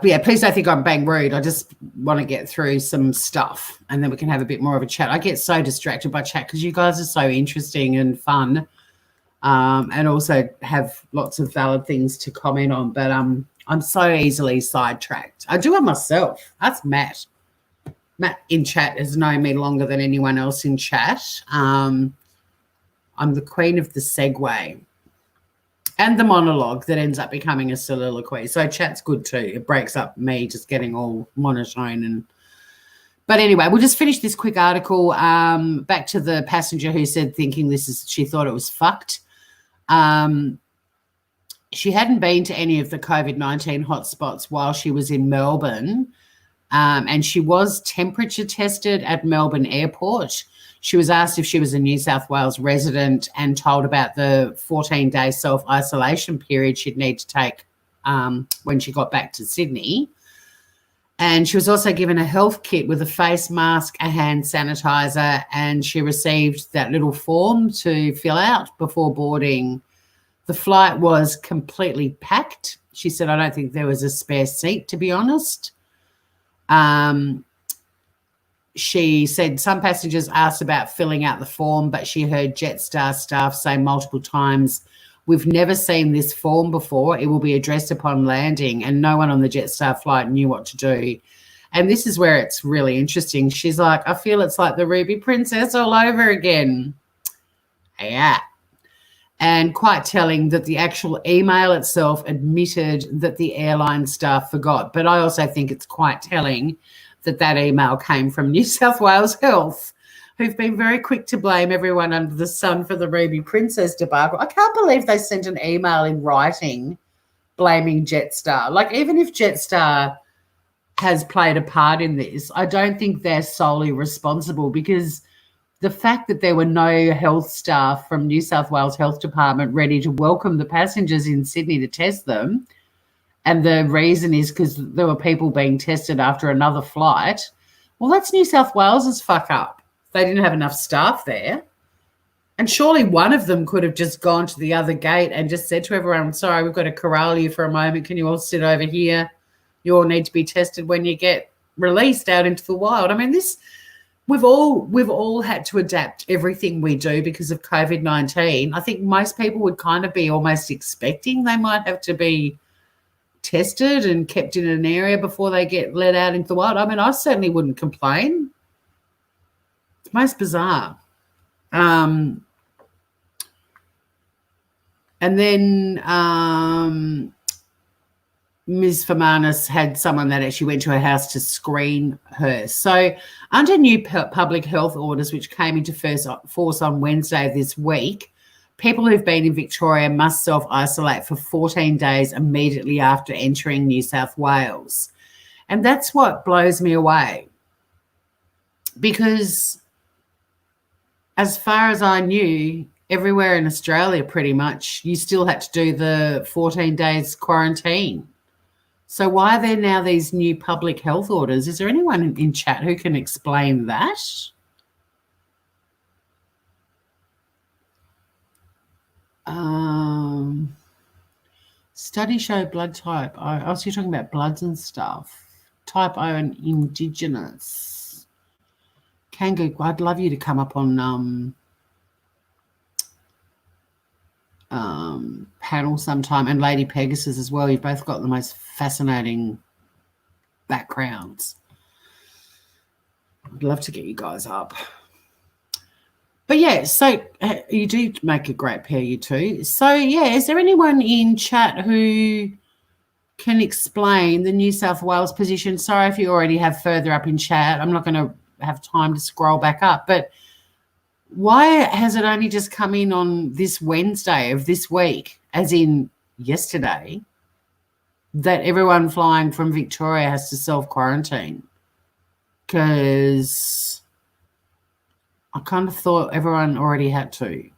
Yeah, please don't think I'm being rude. I just want to get through some stuff and then we can have a bit more of a chat. I get so distracted by chat because you guys are so interesting and fun and also have lots of valid things to comment on. But I'm so easily sidetracked. I do it myself. That's Matt. Matt in chat has known me longer than anyone else in chat. I'm the queen of the segue and the monologue that ends up becoming a soliloquy. So chat's good too. It breaks up me just getting all monotone. But anyway, we'll just finish this quick article. Back to the passenger who said she thought it was fucked. She hadn't been to any of the COVID-19 hotspots while she was in Melbourne. And she was temperature tested at Melbourne Airport. She was asked if she was a New South Wales resident and told about the 14-day self-isolation period she'd need to take when she got back to Sydney. And she was also given a health kit with a face mask, a hand sanitizer, and she received that little form to fill out before boarding. The flight was completely packed. She said, I don't think there was a spare seat, to be honest. She said some passengers asked about filling out the form, but she heard Jetstar staff say multiple times, we've never seen this form before. It will be addressed upon landing, and no one on the Jetstar flight knew what to do. And this is where it's really interesting. She's like, I feel it's like the Ruby Princess all over again. Yeah. And quite telling that the actual email itself admitted that the airline staff forgot. But I also think it's quite telling that email came from New South Wales Health, who've been very quick to blame everyone under the sun for the Ruby Princess debacle. I can't believe they sent an email in writing blaming Jetstar. Like, even if Jetstar has played a part in this, I don't think they're solely responsible, because the fact that there were no health staff from New South Wales Health Department ready to welcome the passengers in Sydney to test them, and the reason is because there were people being tested after another flight, well, that's New South Wales's fuck up. They didn't have enough staff there. And surely one of them could have just gone to the other gate and just said to everyone, sorry, we've got to corral you for a moment. Can you all sit over here? You all need to be tested when you get released out into the wild. I mean, we've all had to adapt everything we do because of COVID-19. I think most people would kind of be almost expecting they might have to be tested and kept in an area before they get let out into the wild. I mean, I certainly wouldn't complain. It's most bizarre. And then Ms. Fermanis had someone that actually went to her house to screen her. So under new public health orders, which came into force on Wednesday this week, people who've been in Victoria must self-isolate for 14 days immediately after entering New South Wales. And that's what blows me away, because as far as I knew, everywhere in Australia pretty much, you still had to do the 14 days quarantine. So why are there now these new public health orders? Is there anyone in chat who can explain that? Studies show blood type. Oh, so you're talking about bloods and stuff. Type O and Indigenous. Kangaroo, I'd love you to come up on panel sometime, and Lady Pegasus as well. You've both got the most fascinating backgrounds. I'd love to get you guys up. But yeah, so you do make a great pair, you two. So yeah, is there anyone in chat who can explain the New South Wales position? Sorry if you already have further up in chat. I'm not going to have time to scroll back up. But why has it only just come in on this Wednesday of this week, as in yesterday, that everyone flying from Victoria has to self-quarantine? Because I kind of thought everyone already had to.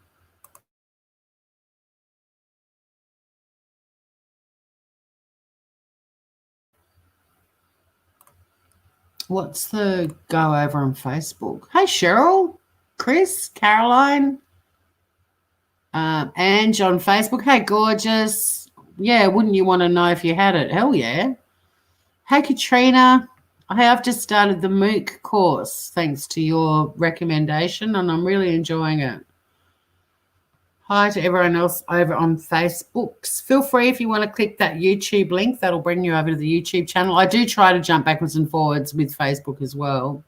What's the go over on Facebook? Hey, Cheryl, Chris, Caroline, Ange on Facebook. Hey, gorgeous. Yeah, wouldn't you want to know if you had it? Hell yeah. Hey, Katrina. Hey, I've just started the MOOC course thanks to your recommendation, and I'm really enjoying it. Hi to everyone else over on Facebook. Feel free if you want to click that YouTube link. That'll bring you over to the YouTube channel. I do try to jump backwards and forwards with Facebook as well.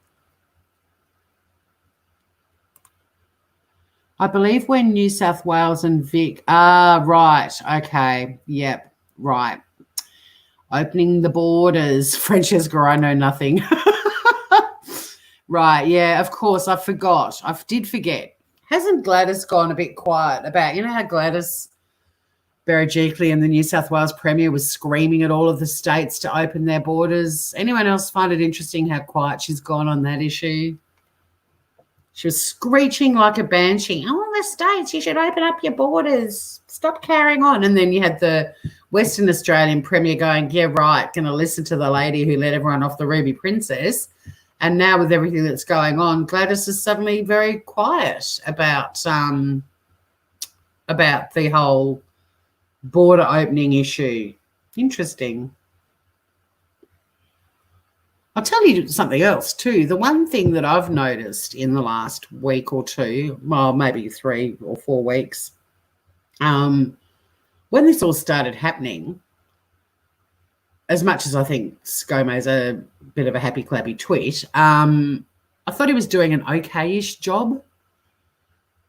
I believe when New South Wales and Vic... right. Okay. Yep. Right. Opening the borders. Francesca, I know nothing. Right. Yeah, of course. I forgot. I did forget. Hasn't Gladys gone a bit quiet about, how Gladys Berejiklian and the New South Wales Premier was screaming at all of the states to open their borders? Anyone else find it interesting how quiet she's gone on that issue? She was screeching like a banshee. Oh, the states, you should open up your borders. Stop carrying on. And then you had the Western Australian Premier going, yeah, right, going to listen to the lady who let everyone off the Ruby Princess. And now with everything that's going on, Gladys is suddenly very quiet about the whole border opening issue. Interesting. I'll tell you something else too. The one thing that I've noticed in the last week or two, well, maybe 3 or 4 weeks, when this all started happening, as much as I think ScoMo's a bit of a happy clappy tweet, I thought he was doing an okay-ish job.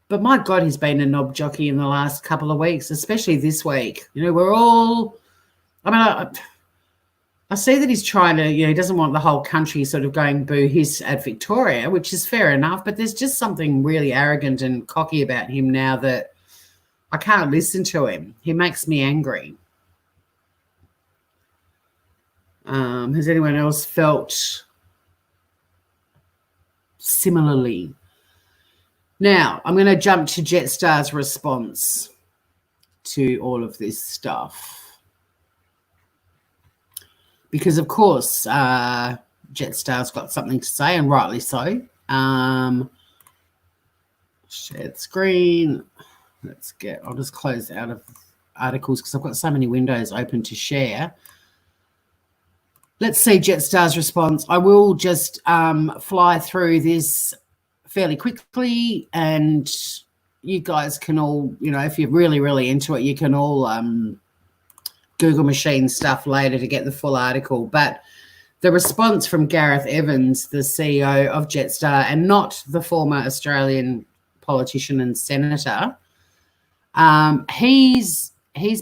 But my God, he's been a knob jockey in the last couple of weeks, especially this week. We're all, I see that he's trying to, he doesn't want the whole country sort of going boo hiss at Victoria, which is fair enough, but there's just something really arrogant and cocky about him now that I can't listen to him. He makes me angry. Has anyone else felt similarly? Now, I'm going to jump to Jetstar's response to all of this stuff. Because, of course, Jetstar's got something to say, and rightly so. Shared screen. I'll just close out of articles because I've got so many windows open to share. Let's see Jetstar's response. I will just fly through this fairly quickly, and you guys can all, if you're really, really into it, you can all Google machine stuff later to get the full article. But the response from Gareth Evans, the CEO of Jetstar, and not the former Australian politician and senator, he's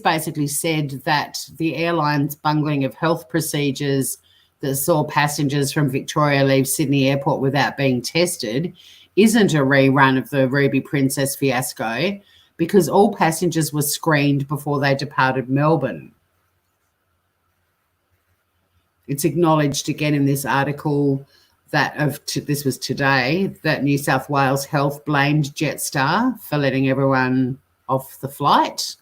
basically said that the airline's bungling of health procedures that saw passengers from Victoria leave Sydney Airport without being tested isn't a rerun of the Ruby Princess fiasco, because all passengers were screened before they departed Melbourne. It's acknowledged again in this article this was today, that New South Wales Health blamed Jetstar for letting everyone off the flight.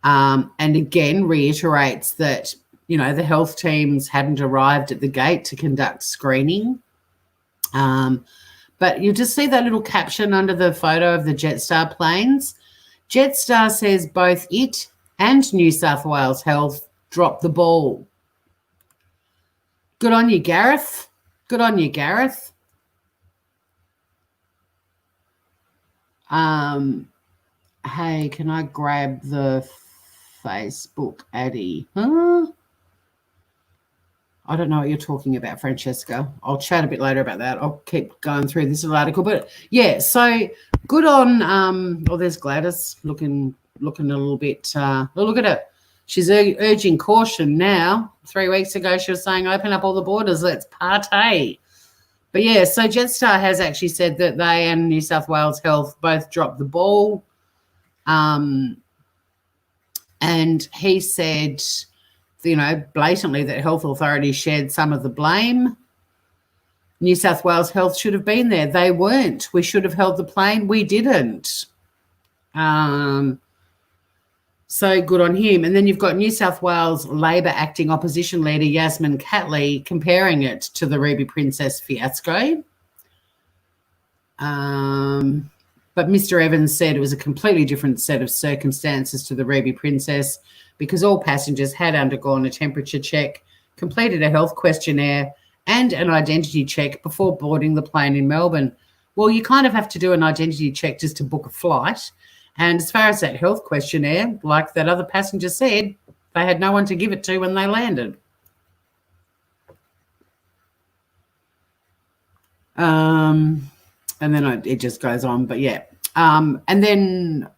And again reiterates that, the health teams hadn't arrived at the gate to conduct screening. But you'll just see that little caption under the photo of the Jetstar planes. Jetstar says both it and New South Wales Health dropped the ball. Good on you, Gareth. Good on you, Gareth. Hey, can I grab the Facebook Addy. Huh? I don't know what you're talking about, Francesca. I'll chat a bit later about that. I'll keep going through this little article. But, yeah, so good on there's Gladys looking a little bit look at her. She's urging caution now. 3 weeks ago she was saying open up all the borders, let's partay. But, yeah, so Jetstar has actually said that they and New South Wales Health both dropped the ball. And he said, blatantly that health authorities shared some of the blame. New South Wales Health should have been there. They weren't. We should have held the plane. We didn't. So good on him. And then you've got New South Wales Labor acting opposition leader Yasmin Catley comparing it to the Ruby Princess fiasco. But Mr. Evans said it was a completely different set of circumstances to the Ruby Princess because all passengers had undergone a temperature check, completed a health questionnaire and an identity check before boarding the plane in Melbourne. Well, you kind of have to do an identity check just to book a flight. And as far as that health questionnaire, like that other passenger said, they had no one to give it to when they landed. And then it just goes on. But, yeah. And then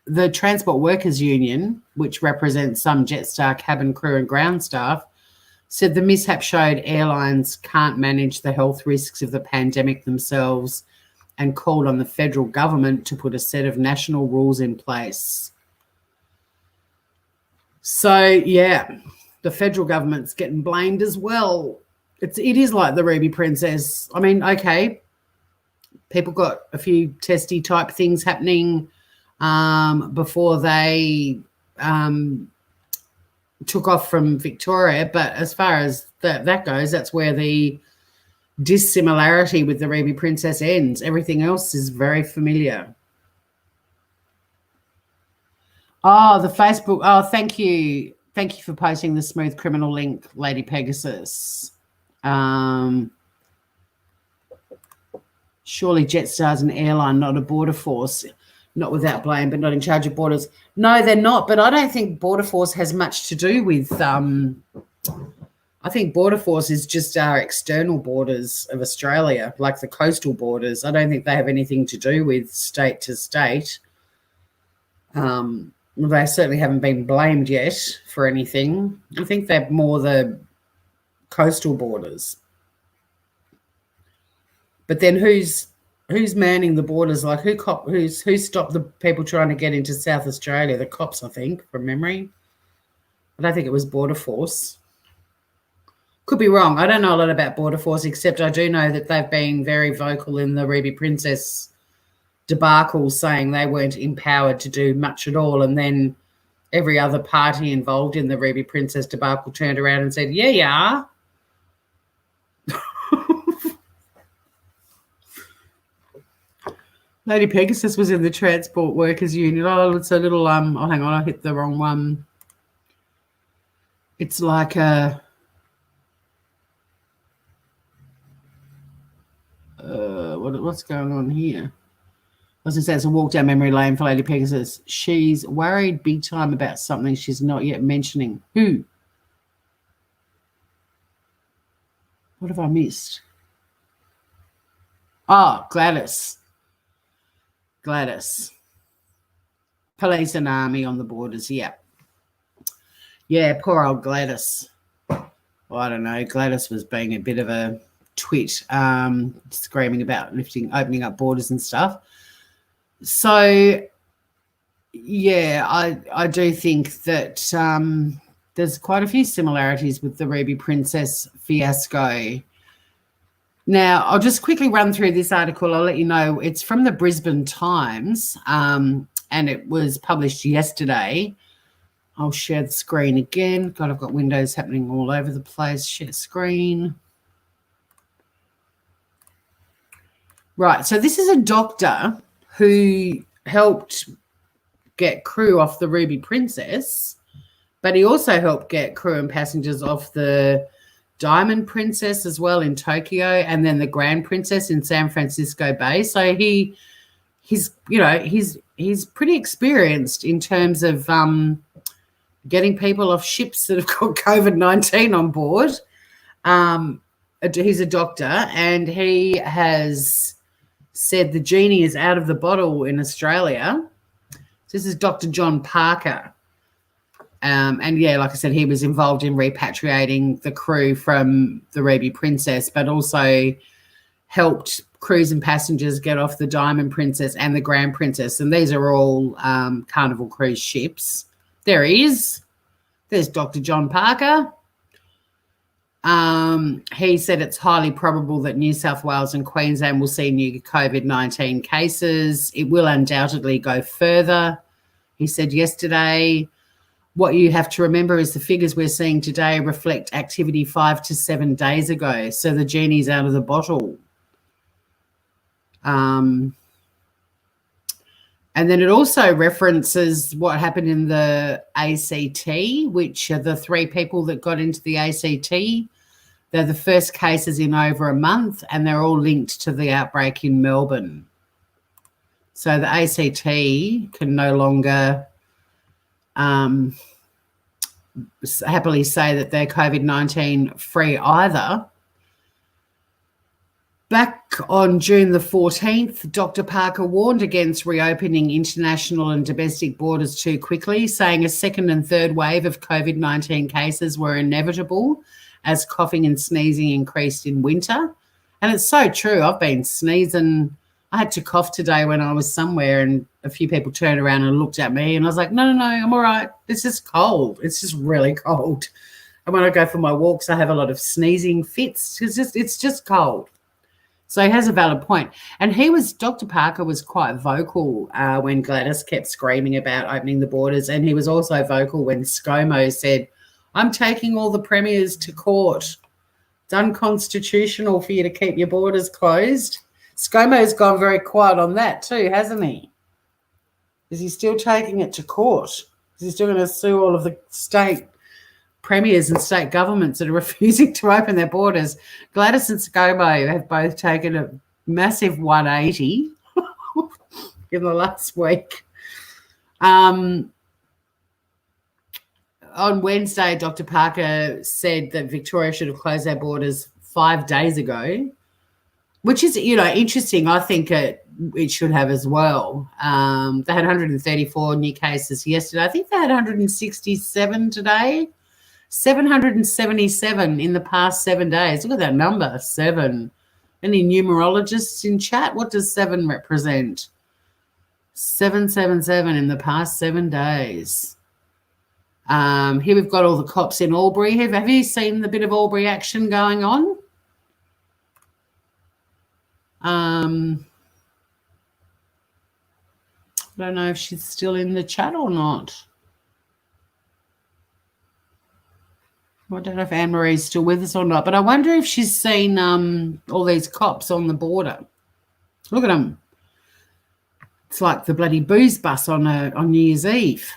the Transport Workers Union, which represents some Jetstar cabin crew and ground staff, said the mishap showed airlines can't manage the health risks of the pandemic themselves and called on the federal government to put a set of national rules in place. So, yeah, the federal government's getting blamed as well. It is like the Ruby Princess. I mean, okay, people got a few testy type things happening before they took off from Victoria. But as far as that goes, that's where the dissimilarity with the Ruby Princess ends. Everything else is very familiar. Oh, the Facebook. Oh, thank you. Thank you for posting the Smooth Criminal link, Lady Pegasus. Surely Jetstar's an airline, not a border force. Not without blame, but not in charge of borders. No, they're not. But I don't think Border Force has much to do with I think Border Force is just our external borders of Australia, like the coastal borders. I don't think they have anything to do with state to state. They certainly haven't been blamed yet for anything. I think they're more the coastal borders. But then who's manning the borders? Like who stopped the people trying to get into South Australia? The cops, I think, from memory. I don't think it was Border Force. Could be wrong. I don't know a lot about Border Force, except I do know that they've been very vocal in the Ruby Princess debacle, saying they weren't empowered to do much at all. And then every other party involved in the Ruby Princess debacle turned around and said, yeah, you are. Lady Pegasus was in the Transport Workers Union. Oh, it's a little hang on, I hit the wrong one. It's like a what's going on here? I was going to say it's a walk down memory lane for Lady Pegasus. She's worried big time about something she's not yet mentioning. Who? What have I missed? Oh, Gladys. Police and army on the borders, yeah. Yeah, poor old Gladys. Well, I don't know. Gladys was being a bit of a twit, screaming about opening up borders and stuff. So, yeah, I do think that there's quite a few similarities with the Ruby Princess fiasco. Now, I'll just quickly run through this article. I'll let you know. It's from the Brisbane Times, and it was published yesterday. I'll share the screen again. God, I've got windows happening all over the place. Share screen. Right, so this is a doctor who helped get crew off the Ruby Princess, but he also helped get crew and passengers off the Diamond Princess as well in Tokyo, and then the Grand Princess in San Francisco Bay. So he's pretty experienced in terms of getting people off ships that have got COVID-19 on board. He's a doctor, and he has said the genie is out of the bottle in Australia. This is Dr. John Parker. And yeah, like I said, he was involved in repatriating the crew from the Ruby Princess, but also helped crews and passengers get off the Diamond Princess and the Grand Princess. And these are all Carnival cruise ships. There he is. There's Dr. John Parker. He said it's highly probable that New South Wales and Queensland will see new COVID-19 cases. It will undoubtedly go further. He said yesterday, what you have to remember is the figures we're seeing today reflect activity 5 to 7 days ago. So the genie's out of the bottle. And then it also references what happened in the ACT, which are the 3 people that got into the ACT. They're the first cases in over a month, and they're all linked to the outbreak in Melbourne. So the ACT can no longer happily say that they're COVID-19 free either. Back on June the 14th, Dr. Parker warned against reopening international and domestic borders too quickly, saying a second and third wave of COVID-19 cases were inevitable as coughing and sneezing increased in winter. And it's so true. I've been sneezing. I had to cough today when I was somewhere, and a few people turned around and looked at me, and I was like, no, I'm all right. It's just cold. It's just really cold. And when I go for my walks, I have a lot of sneezing fits. It's just cold. So he has a valid point. And Dr. Parker was quite vocal when Gladys kept screaming about opening the borders. And he was also vocal when ScoMo said, I'm taking all the premiers to court. It's unconstitutional for you to keep your borders closed. ScoMo's gone very quiet on that too, hasn't he? Is he still taking it to court? Is he still going to sue all of the state premiers and state governments that are refusing to open their borders? Gladys and ScoMo have both taken a massive 180 in the last week. On Wednesday, Dr. Parker said that Victoria should have closed their borders 5 days ago, which is, interesting. I think it should have as well. They had 134 new cases yesterday. I think they had 167 today. 777 in the past 7 days. Look at that number, 7. Any numerologists in chat? What does 7 represent? 777 in the past 7 days. Here we've got all the cops in Albury. Have you seen the bit of Albury action going on? I don't know if she's still in the chat or not. I don't know if Anne-Marie's still with us or not, but I wonder if she's seen all these cops on the border. Look at them. It's like the bloody booze bus on New Year's Eve.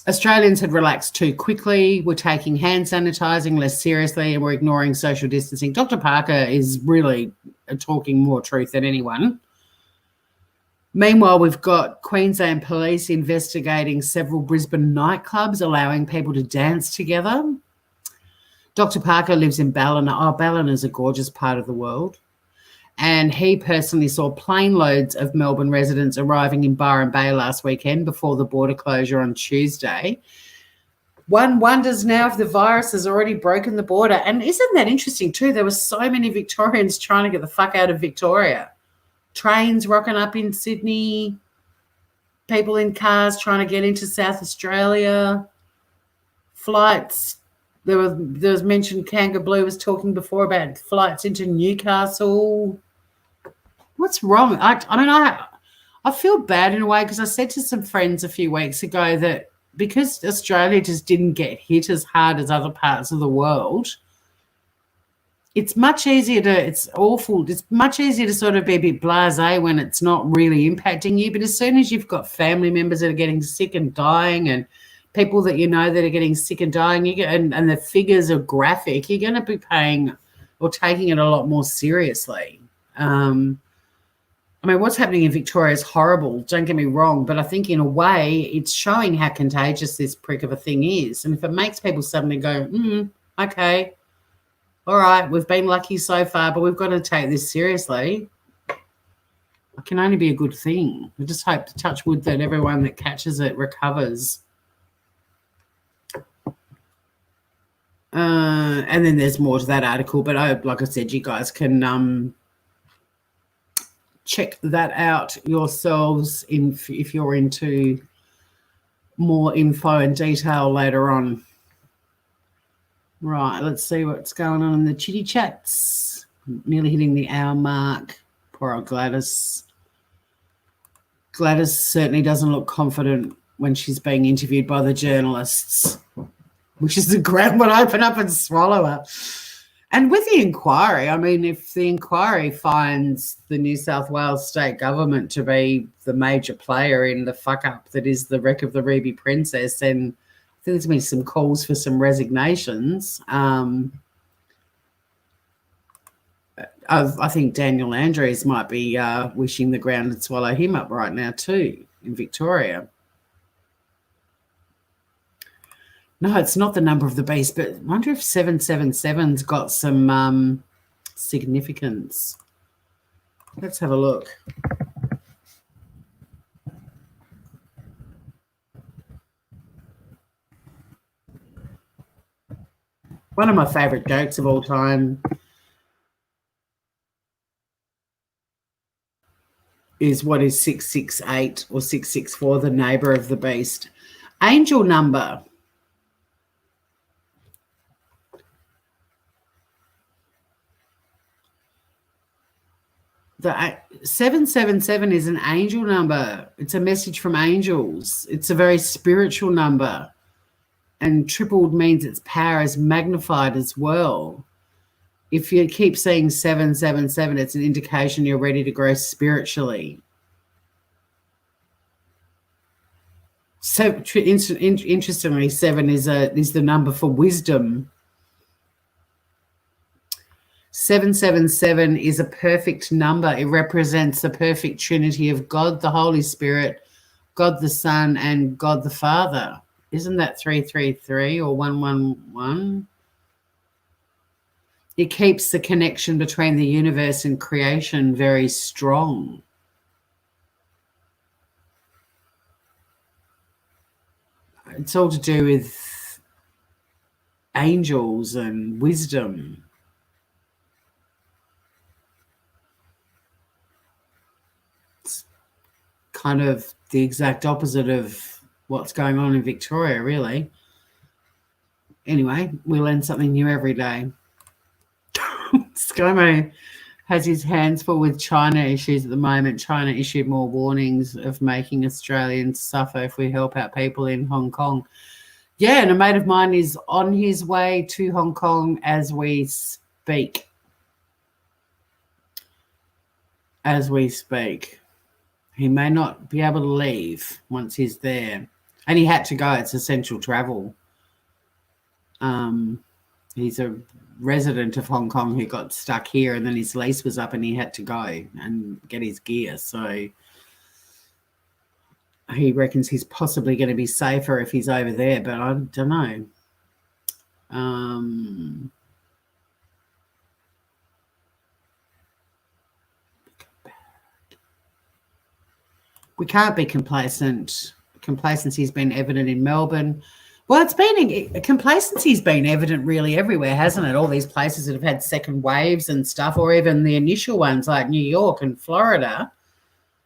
Australians had relaxed too quickly. We're taking hand sanitizing less seriously, and we're ignoring social distancing. Dr. Parker is really talking more truth than anyone. Meanwhile, we've got Queensland Police investigating several Brisbane nightclubs, allowing people to dance together. Dr. Parker lives in Ballina. Oh, Ballina is a gorgeous part of the world. And he personally saw plane loads of Melbourne residents arriving in Byron Bay last weekend before the border closure on Tuesday. One wonders now if the virus has already broken the border. And isn't that interesting too? There were so many Victorians trying to get the fuck out of Victoria. Trains rocking up in Sydney, people in cars trying to get into South Australia, flights. There was mentioned, Kanga Blue was talking before about flights into Newcastle. What's wrong? I feel bad in a way, because I said to some friends a few weeks ago that because Australia just didn't get hit as hard as other parts of the world, it's much easier to sort of be a bit blasé when it's not really impacting you. But as soon as you've got family members that are getting sick and dying, and people that you know that are getting sick and dying, and the figures are graphic, you're going to be paying or taking it a lot more seriously. I mean, what's happening in Victoria is horrible, don't get me wrong, but I think in a way it's showing how contagious this prick of a thing is. And if it makes people suddenly go, okay, all right, we've been lucky so far, but we've got to take this seriously, it can only be a good thing. We just hope, to touch wood, that everyone that catches it recovers. And then there's more to that article, but like I said, you guys can check that out yourselves if you're into more info and detail later on. Right, let's see what's going on in the chitty chats. Nearly hitting the hour mark. Poor old Gladys. Gladys certainly doesn't look confident when she's being interviewed by the journalists, which is the ground would open up and swallow her. And with the inquiry, I mean, if the inquiry finds the New South Wales state government to be the major player in the fuck-up that is the wreck of the Ruby Princess, then I think there's been some calls for some resignations. I think Daniel Andrews might be wishing the ground would swallow him up right now too in Victoria. No, it's not the number of the beast, but I wonder if 777's got some significance. Let's have a look. One of my favourite jokes of all time is, what is 668 or 664, the neighbour of the beast? Angel number. The 777 is an angel number. It's a message from angels. It's a very spiritual number. And tripled means its power is magnified as well. If you keep saying 777, it's an indication you're ready to grow spiritually. So interestingly, 7 is the number for wisdom. 777 is a perfect number. It represents the perfect trinity of God, the Holy Spirit, God the Son, and God the Father. Isn't that 333 or 111? It keeps the connection between the universe and creation very strong. It's all to do with angels and wisdom. It's kind of the exact opposite of what's going on in Victoria, really. Anyway, we learn something new every day. ScoMo has his hands full with China issues at the moment. China issued more warnings of making Australians suffer if we help out people in Hong Kong. Yeah, and a mate of mine is on his way to Hong Kong as we speak. As we speak. He may not be able to leave once he's there. And he had to go. It's essential travel. He's a resident of Hong Kong who got stuck here, and then his lease was up and he had to go and get his gear. So he reckons he's possibly going to be safer if he's over there, but I don't know. We can't be complacent. Complacency's been evident in Melbourne. Well, complacency's been evident really everywhere, hasn't it? All these places that have had second waves and stuff, or even the initial ones like New York and Florida.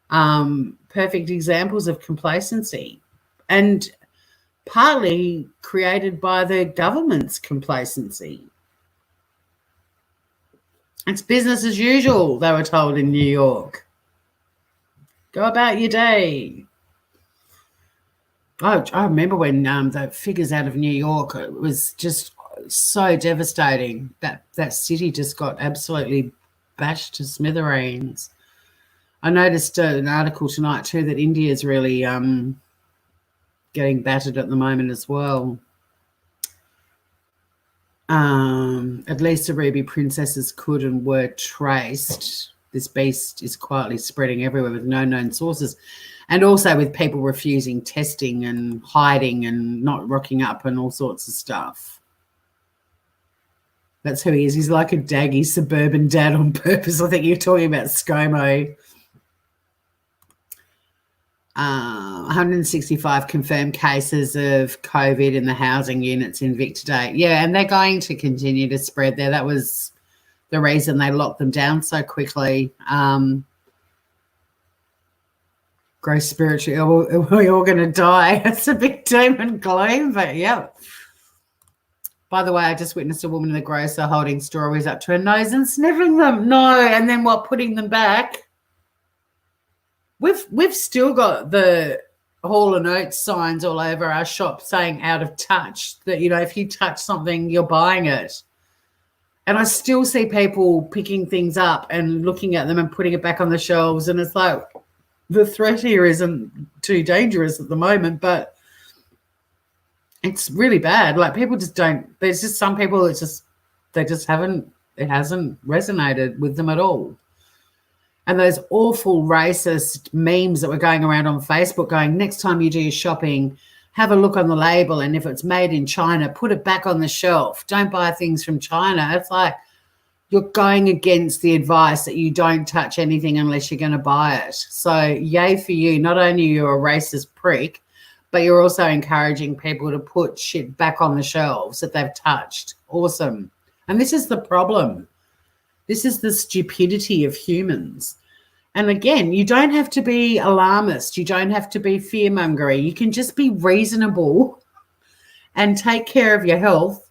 Perfect examples of complacency, and partly created by the government's complacency. It's business as usual, they were told in New York. Go about your day. I remember when the figures out of New York, it was just so devastating. That city just got absolutely bashed to smithereens. I noticed an article tonight too that India is really getting battered at the moment as well. At least the Ruby Princesses could and were traced. this beast is quietly spreading everywhere with no known sources, and also with people refusing testing and hiding and not rocking up and all sorts of stuff. That's who he is. He's like a daggy suburban dad on purpose. I think you're talking about ScoMo. 165 confirmed cases of COVID in the housing units in Vic today. Yeah, and they're going to continue to spread there. That was the reason they locked them down so quickly. Gross spiritually, we're all going to die. It's a big doom and gloom, but yeah. By the way, I just witnessed a woman in the grocer holding strawberries up to her nose and sniffing them. No, and then what? Putting them back. We've still got the Hall and Oates signs all over our shop saying out of touch, that, you know, if you touch something, you're buying it. And I still see people picking things up and looking at them and putting it back on the shelves. And it's like, the threat here isn't too dangerous at the moment, but it's really bad. Like, people just don't, there's just some people it hasn't resonated with them at all. And those awful racist memes that were going around on Facebook going, next time you do your shopping, have a look on the label, and if it's made in China, put it back on the shelf. Don't buy things from China. It's like, you're going against the advice that you don't touch anything unless you're going to buy it. So yay for you. Not only are you a racist prick, but you're also encouraging people to put shit back on the shelves that they've touched. Awesome. And this is the problem. This is the stupidity of humans. And again, you don't have to be alarmist. You don't have to be fearmongery. You can just be reasonable and take care of your health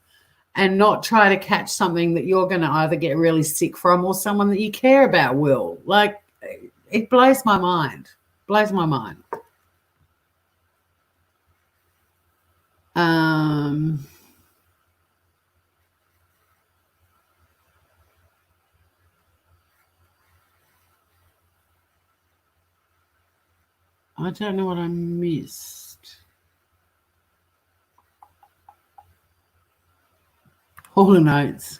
and not try to catch something that you're going to either get really sick from or someone that you care about will. Like, it blows my mind. Blows my mind. I don't know what I missed. Hall and Oates.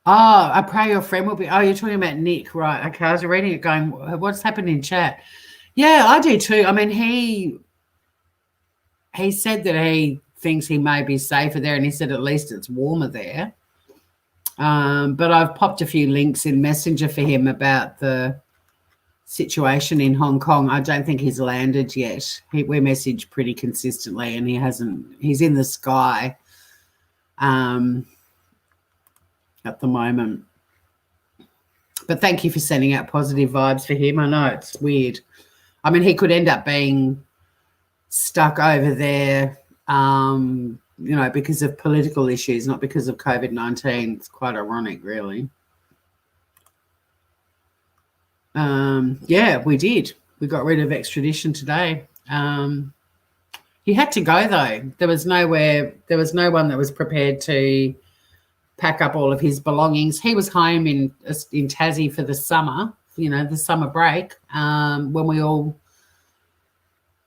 Oh, I pray your friend will be. Oh, you're talking about Nick, right? Okay, I was reading it going, what's happened in chat? Yeah, I do too. I mean, he said that he thinks he may be safer there, and he said at least it's warmer there. But I've popped a few links in Messenger for him about the situation in Hong Kong. I don't think he's landed yet. We message pretty consistently, and he hasn't. He's in the sky at the moment. But thank you for sending out positive vibes for him. I know it's weird. I mean, he could end up being stuck over there, because of political issues, not because of COVID-19. It's quite ironic, really. Yeah, we did. We got rid of extradition today. He had to go, though. There was no one that was prepared to pack up all of his belongings. He was home in Tassie for the summer, the summer break, when we all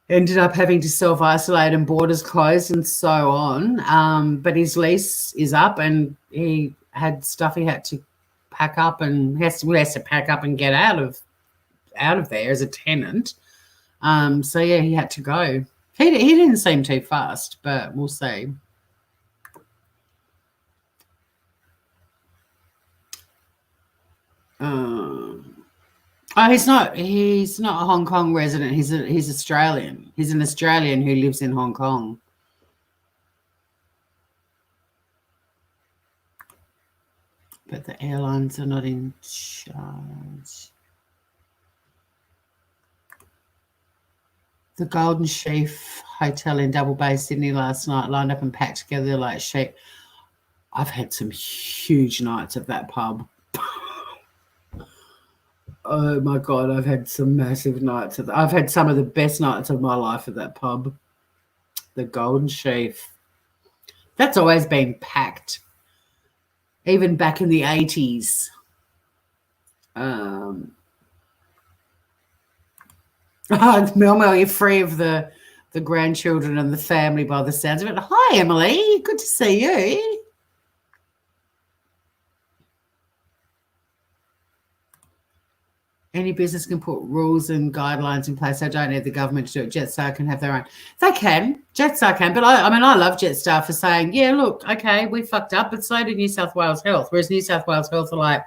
ended up having to self-isolate and borders closed and so on. But his lease is up, and he had stuff he had to pack up, and has to pack up and get out of there as a tenant. So yeah, he had to go. He didn't seem too fast, but we'll see. He's not a Hong Kong resident. He's Australian. He's an Australian who lives in Hong Kong. But the airlines are not in charge. The Golden Sheaf Hotel in Double Bay, Sydney last night lined up and packed together like sheep. I've had some huge nights at that pub. Oh my God, I've had some massive nights. I've had some of the best nights of my life at that pub. The Golden Sheaf. That's always been packed. Even back in the 80s. Mel, you're free of the grandchildren and the family by the sounds of it. Hi, Emily. Good to see you. Any business can put rules and guidelines in place. I don't need the government to do it. Jetstar can have their own. They can. Jetstar can. But I mean, I love Jetstar for saying, yeah, look, okay, we fucked up, but so did New South Wales Health. Whereas New South Wales Health are like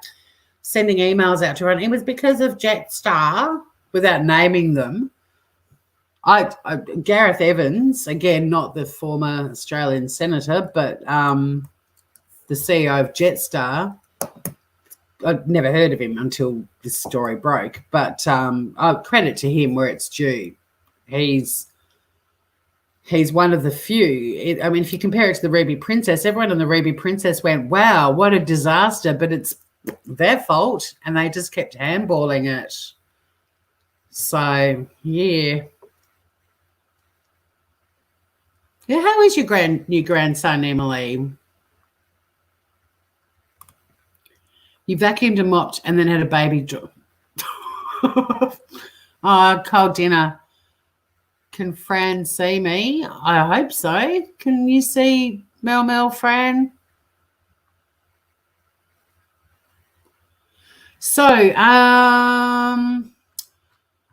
sending emails out to everyone. It was because of Jetstar, without naming them. Gareth Evans, again, not the former Australian senator, but the CEO of Jetstar. I'd never heard of him until this story broke, but credit to him where it's due. He's one of the few. I mean, if you compare it to the Ruby Princess, everyone on the Ruby Princess went, wow, what a disaster, but it's their fault, and they just kept handballing it. So, yeah. Yeah, how is your new grandson, Emily? You vacuumed and mopped and then had a baby. Oh, cold dinner. Can Fran see me? I hope so. Can you see Mel, Fran? So, I'm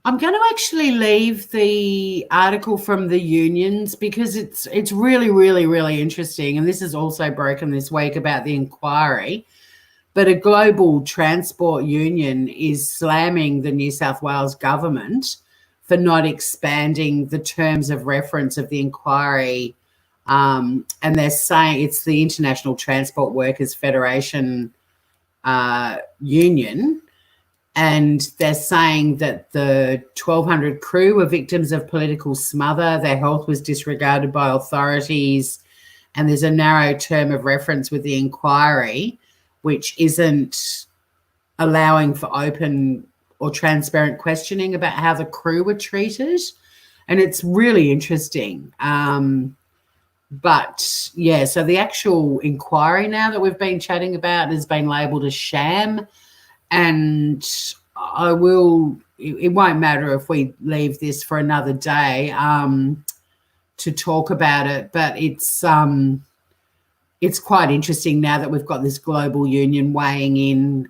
going to actually leave the article from the unions because it's really, really, really interesting. And this is also broken this week about the inquiry. But a global transport union is slamming the New South Wales government for not expanding the terms of reference of the inquiry. And they're saying it's the International Transport Workers Federation union. And they're saying that the 1,200 crew were victims of political smother. Their health was disregarded by authorities. And there's a narrow term of reference with the inquiry, which isn't allowing for open or transparent questioning about how the crew were treated. And it's really interesting. But, yeah, so the actual inquiry now that we've been chatting about has been labelled a sham. And it won't matter if we leave this for another day to talk about it, but it's quite interesting now that we've got this global union weighing in.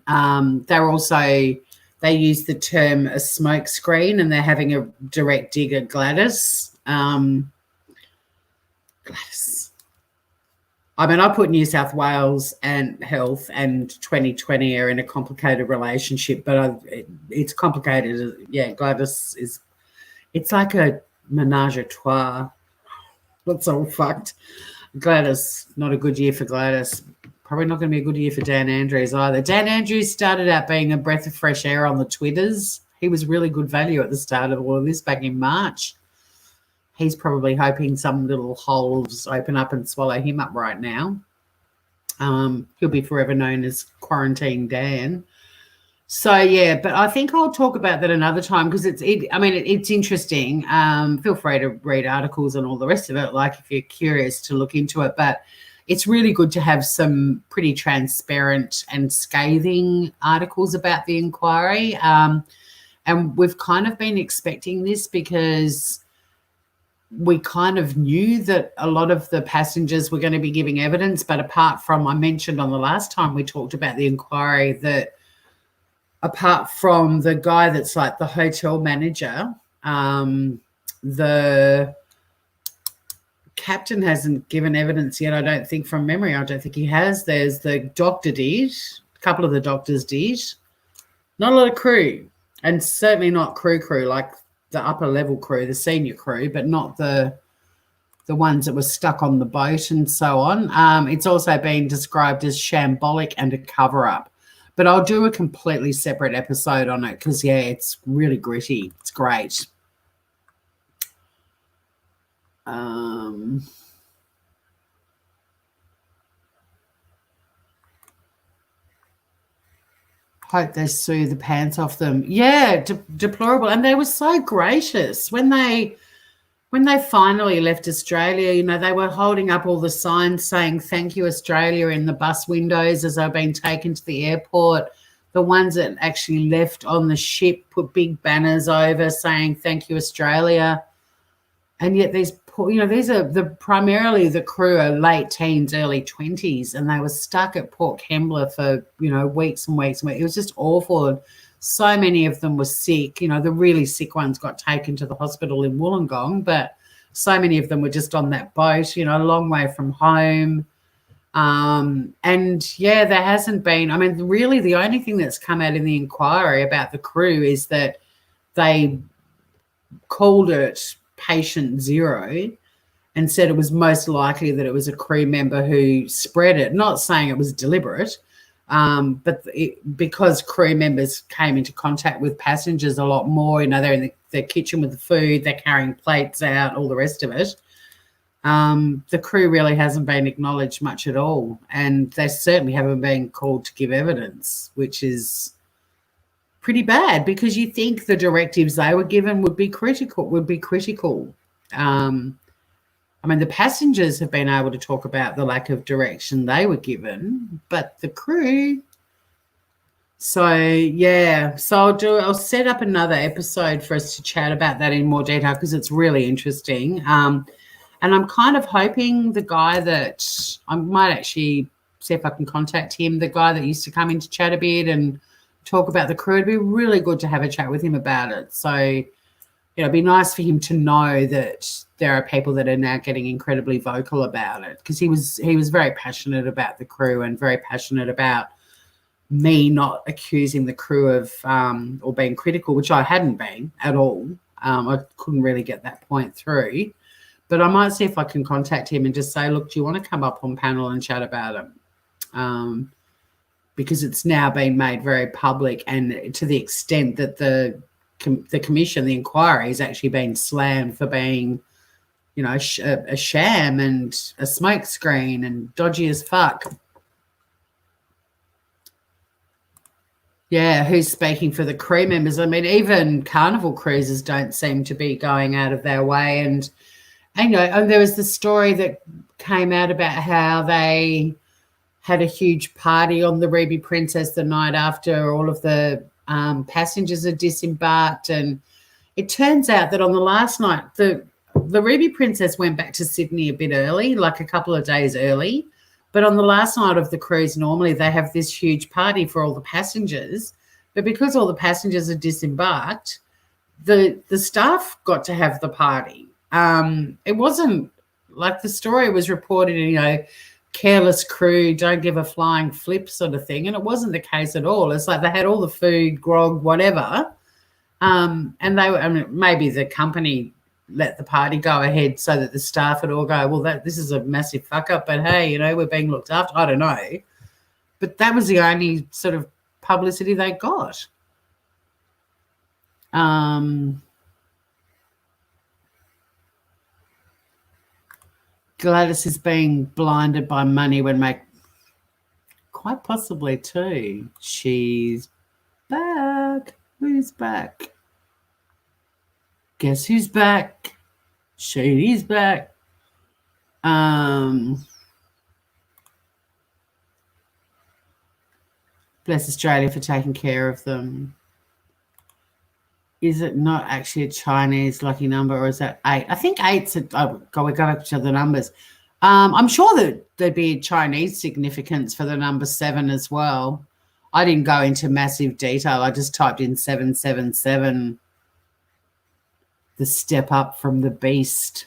They use the term a smoke screen, and they're having a direct dig at Gladys. Gladys. I mean, I put New South Wales and Health and 2020 are in a complicated relationship, but it's complicated. Yeah, Gladys it's like a menage a trois. That's all fucked. Gladys, not a good year for Gladys. Probably not going to be a good year for Dan Andrews either. Dan Andrews started out being a breath of fresh air on the Twitters. He was really good value at the start of all of this back in March. He's probably hoping some little holes open up and swallow him up right now. He'll be forever known as Quarantine Dan. So, yeah, but I think I'll talk about that another time because it's interesting. Feel free to read articles and all the rest of it, like if you're curious to look into it. But it's really good to have some pretty transparent and scathing articles about the inquiry. And we've kind of been expecting this because we kind of knew that a lot of the passengers were going to be giving evidence. But apart from, I mentioned on the last time we talked about the inquiry that apart from the guy that's like the hotel manager, the captain hasn't given evidence yet, I don't think, from memory. I don't think he has. There's the doctor did. A couple of the doctors did. Not a lot of crew, and certainly not crew like the upper level crew, the senior crew, but not the ones that were stuck on the boat and so on. It's also been described as shambolic and a cover-up. But I'll do a completely separate episode on it because, yeah, it's really gritty. It's great. Hope they sue the pants off them. Yeah, deplorable. And they were so gracious when they finally left Australia. You know, they were holding up all the signs saying "Thank you, Australia" in the bus windows as they were being taken to the airport. The ones that actually left on the ship put big banners over saying "Thank you, Australia." And yet these are primarily the crew are late teens, early 20s, and they were stuck at Port Kembla for, weeks and weeks and weeks. It was just awful. So many of them were sick. You know, the really sick ones got taken to the hospital in Wollongong, but so many of them were just on that boat, you know, a long way from home. And yeah, there hasn't been, I mean, really the only thing that's come out in the inquiry about the crew is that they called it patient zero and said it was most likely that it was a crew member who spread it, not saying it was deliberate, but because crew members came into contact with passengers a lot more, you know, they're in the kitchen with the food, they're carrying plates out, all the rest of it. The crew really hasn't been acknowledged much at all, and they certainly haven't been called to give evidence, which is pretty bad because you think the directives they were given would be critical. I mean, the passengers have been able to talk about the lack of direction they were given, but the crew. So, yeah. So I'll set up another episode for us to chat about that in more detail because it's really interesting. And I'm kind of hoping the guy that I might actually see if I can contact him, the guy that used to come in to chat a bit and talk about the crew. It'd be really good to have a chat with him about it. So, you know, it'd be nice for him to know that there are people that are now getting incredibly vocal about it because he was very passionate about the crew and very passionate about me not accusing the crew of or being critical, which I hadn't been at all. I couldn't really get that point through. But I might see if I can contact him and just say, look, do you want to come up on panel and chat about it? Because it's now been made very public, and to the extent that the commission, the inquiry, has actually been slammed for being, you know, a sham and a smokescreen and dodgy as fuck. Yeah, who's speaking for the crew members? I mean, even Carnival cruises don't seem to be going out of their way. And you know, and there was the story that came out about how they had a huge party on the Ruby Princess the night after all of the passengers had disembarked. And it turns out that on the last night, the Ruby Princess went back to Sydney a bit early, like a couple of days early. But on the last night of the cruise, normally they have this huge party for all the passengers. But because all the passengers had disembarked, the staff got to have the party. It wasn't like the story was reported, you know, careless crew, don't give a flying flip sort of thing. And it wasn't the case at all. It's like they had all the food, grog, whatever. And they were, I mean, maybe the company let the party go ahead so that the staff would all go, well, this is a massive fuck up, but hey, you know, we're being looked after. I don't know. But that was the only sort of publicity they got. Gladys is being blinded by money when quite possibly too. She's back. Who's back? Guess who's back? Shady's back. Bless Australia for taking care of them. Is it not actually a Chinese lucky number, or is that 8? I think 8's oh God, we got up to the numbers. I'm sure that there'd be a Chinese significance for the number 7 as well. I didn't go into massive detail. I just typed in 777, the step up from the beast.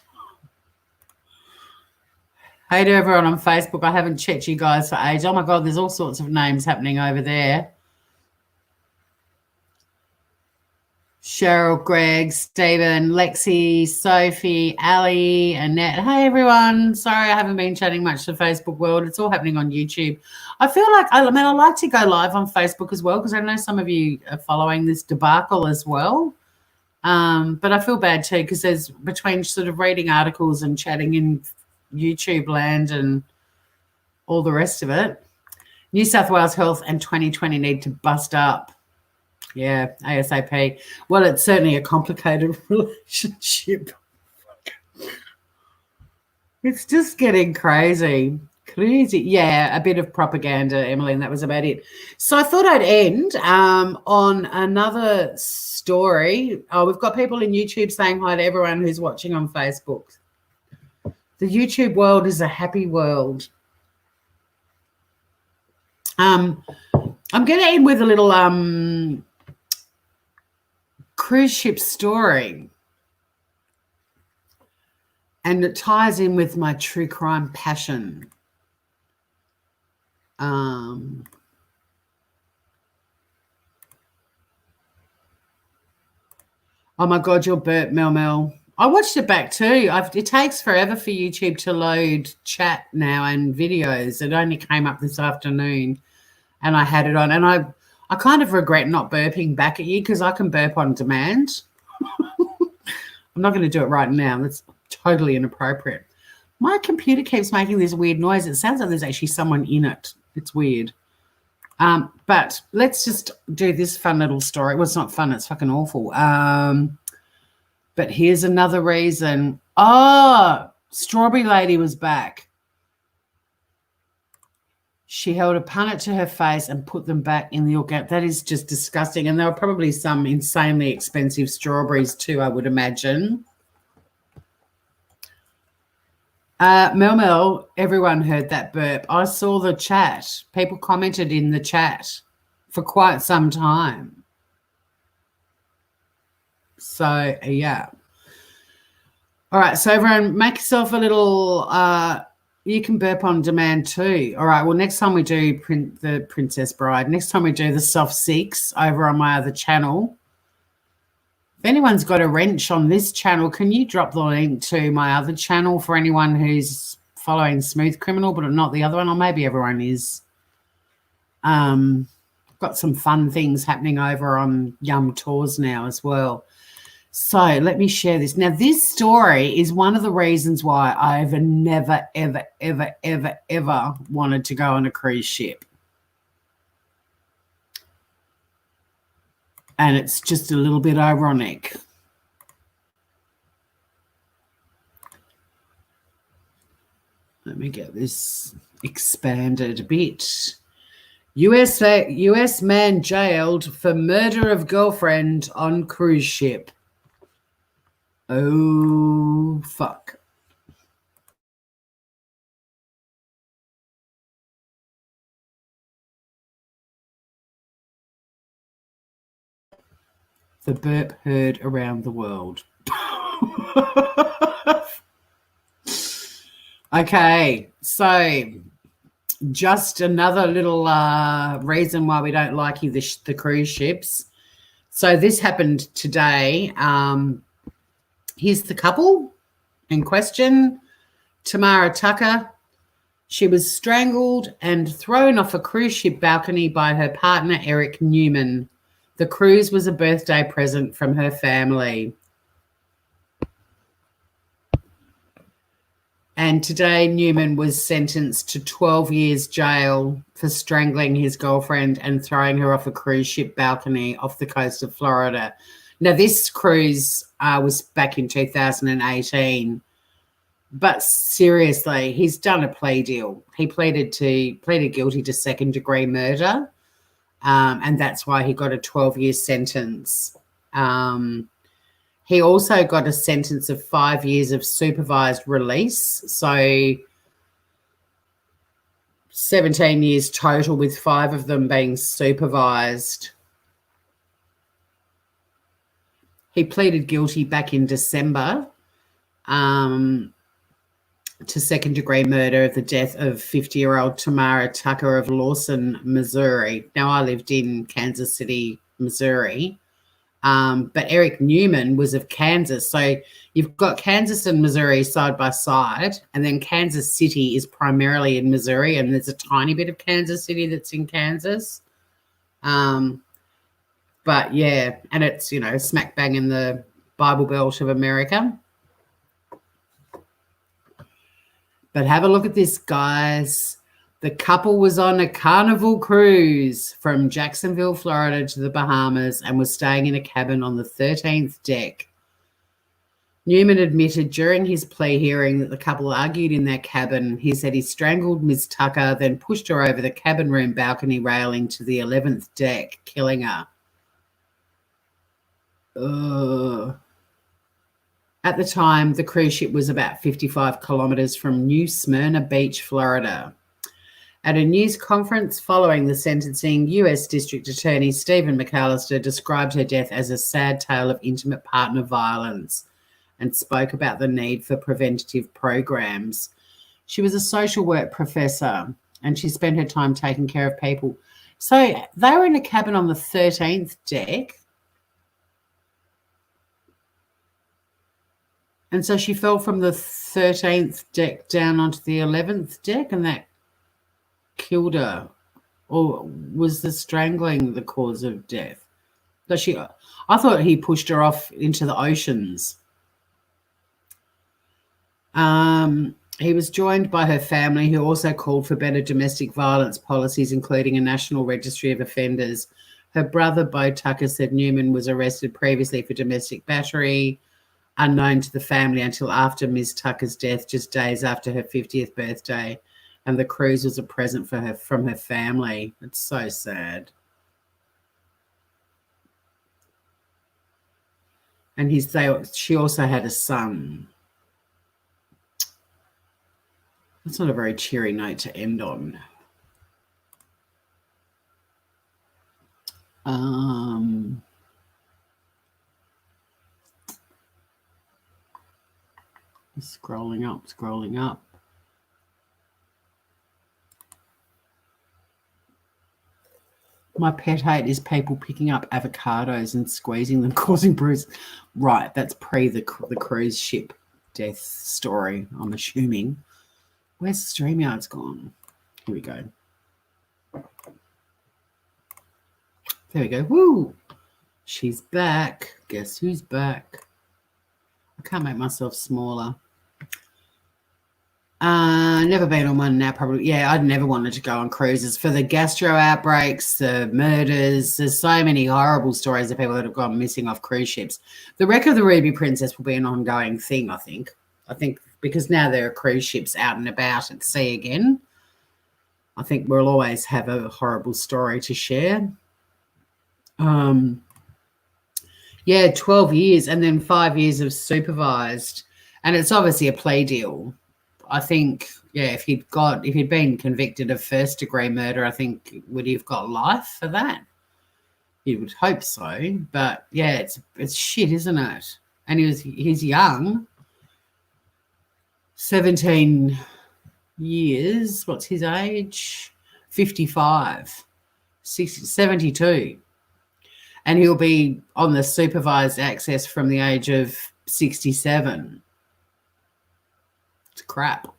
Hey to everyone on Facebook. I haven't checked you guys for age. Oh, my God, there's all sorts of names happening over there. Cheryl, Greg, Stephen, Lexi, Sophie, Ali, Annette. Hey, everyone. Sorry I haven't been chatting much to the Facebook world. It's all happening on YouTube. I feel like, I like to go live on Facebook as well because I know some of you are following this debacle as well. But I feel bad too because there's between sort of reading articles and chatting in YouTube land and all the rest of it. New South Wales Health and 2020 need to bust up. Yeah, ASAP. Well, it's certainly a complicated relationship. It's just getting crazy. Yeah, a bit of propaganda, Emily, and that was about it. So I thought I'd end on another story. Oh, we've got people in YouTube saying hi to everyone who's watching on Facebook. The YouTube world is a happy world. I'm going to end with a little cruise ship story. And it ties in with my true crime passion. Oh my God, your burp, Mel. I watched it back too. It takes forever for YouTube to load chat now and videos. It only came up this afternoon and I had it on. And I kind of regret not burping back at you because I can burp on demand. I'm not going to do it right now. That's totally inappropriate. My computer keeps making this weird noise. It sounds like there's actually someone in it. It's weird. But let's just do this fun little story. Well, it's not fun. It's fucking awful. But here's another reason. Oh, Strawberry Lady was back. She held a punnet to her face and put them back in the organic. That is just disgusting. And there were probably some insanely expensive strawberries too, I would imagine. Mel, everyone heard that burp. I saw the chat. People commented in the chat for quite some time. So, yeah. All right, so everyone make yourself a little, you can burp on demand too. All right, well, next time we do the Princess Bride, next time we do the Soft Six over on my other channel, if anyone's got a wrench on this channel, can you drop the link to my other channel for anyone who's following Smooth Criminal, but not the other one, or maybe everyone is. Got some fun things happening over on Yum Tours now as well. So let me share this. Now, this story is one of the reasons why I've never, ever, ever, ever, ever wanted to go on a cruise ship. And it's just a little bit ironic. Let me get this expanded a bit. US man jailed for murder of girlfriend on cruise ship. Oh, fuck. The burp heard around the world. Okay, so just another little reason why we don't like the cruise ships. So this happened today. Here's the couple in question, Tamara Tucker. She was strangled and thrown off a cruise ship balcony by her partner, Eric Newman. The cruise was a birthday present from her family. And today, Newman was sentenced to 12 years jail for strangling his girlfriend and throwing her off a cruise ship balcony off the coast of Florida. Now, this cruise was back in 2018. But seriously, he's done a plea deal. He pleaded guilty to second-degree murder, and that's why he got a 12-year sentence. He also got a sentence of 5 years of supervised release, so 17 years total, with 5 of them being supervised. He pleaded guilty back in December to second-degree murder of the death of 50-year-old Tamara Tucker of Lawson, Missouri. Now, I lived in Kansas City, Missouri, but Eric Newman was of Kansas. So you've got Kansas and Missouri side by side, and then Kansas City is primarily in Missouri, and there's a tiny bit of Kansas City that's in Kansas. But, yeah, and it's, smack bang in the Bible Belt of America. But have a look at this, guys. The couple was on a Carnival cruise from Jacksonville, Florida to the Bahamas and was staying in a cabin on the 13th deck. Newman admitted during his plea hearing that the couple argued in their cabin. He said he strangled Ms. Tucker, then pushed her over the cabin room balcony railing to the 11th deck, killing her. Ugh. At the time, the cruise ship was about 55 kilometres from New Smyrna Beach, Florida. At a news conference following the sentencing, US District Attorney Stephen McAllister described her death as a sad tale of intimate partner violence and spoke about the need for preventative programs. She was a social work professor and she spent her time taking care of people. So they were in a cabin on the 13th deck. And so she fell from the 13th deck down onto the 11th deck, and that killed her. Or was the strangling the cause of death? But I thought he pushed her off into the oceans. He was joined by her family, who also called for better domestic violence policies, including a national registry of offenders. Her brother, Bo Tucker, said Newman was arrested previously for domestic battery, unknown to the family until after Ms. Tucker's death, just days after her 50th birthday, and the cruise was a present for her from her family. It's so sad. And she also had a son. That's not a very cheery note to end on. Scrolling up. My pet hate is people picking up avocados and squeezing them, causing bruises. Right, that's pre the cruise ship death story, I'm assuming. Where's the StreamYard's gone? Here we go. There we go. Woo! She's back. Guess who's back? I can't make myself smaller. Never been on one now, probably. Yeah, I'd never wanted to go on cruises. For the gastro outbreaks, the murders, there's so many horrible stories of people that have gone missing off cruise ships. The wreck of the Ruby Princess will be an ongoing thing, I think. Because now there are cruise ships out and about at sea again, I think we'll always have a horrible story to share. 12 years and then 5 years of supervised. And it's obviously a plea deal. I think, if he'd been convicted of first-degree murder, I think would he have got life for that? You would hope so. But, it's shit, isn't it? And he's young. 17 years. What's his age? 55. 72. And he'll be on the supervised access from the age of 67. It's crap.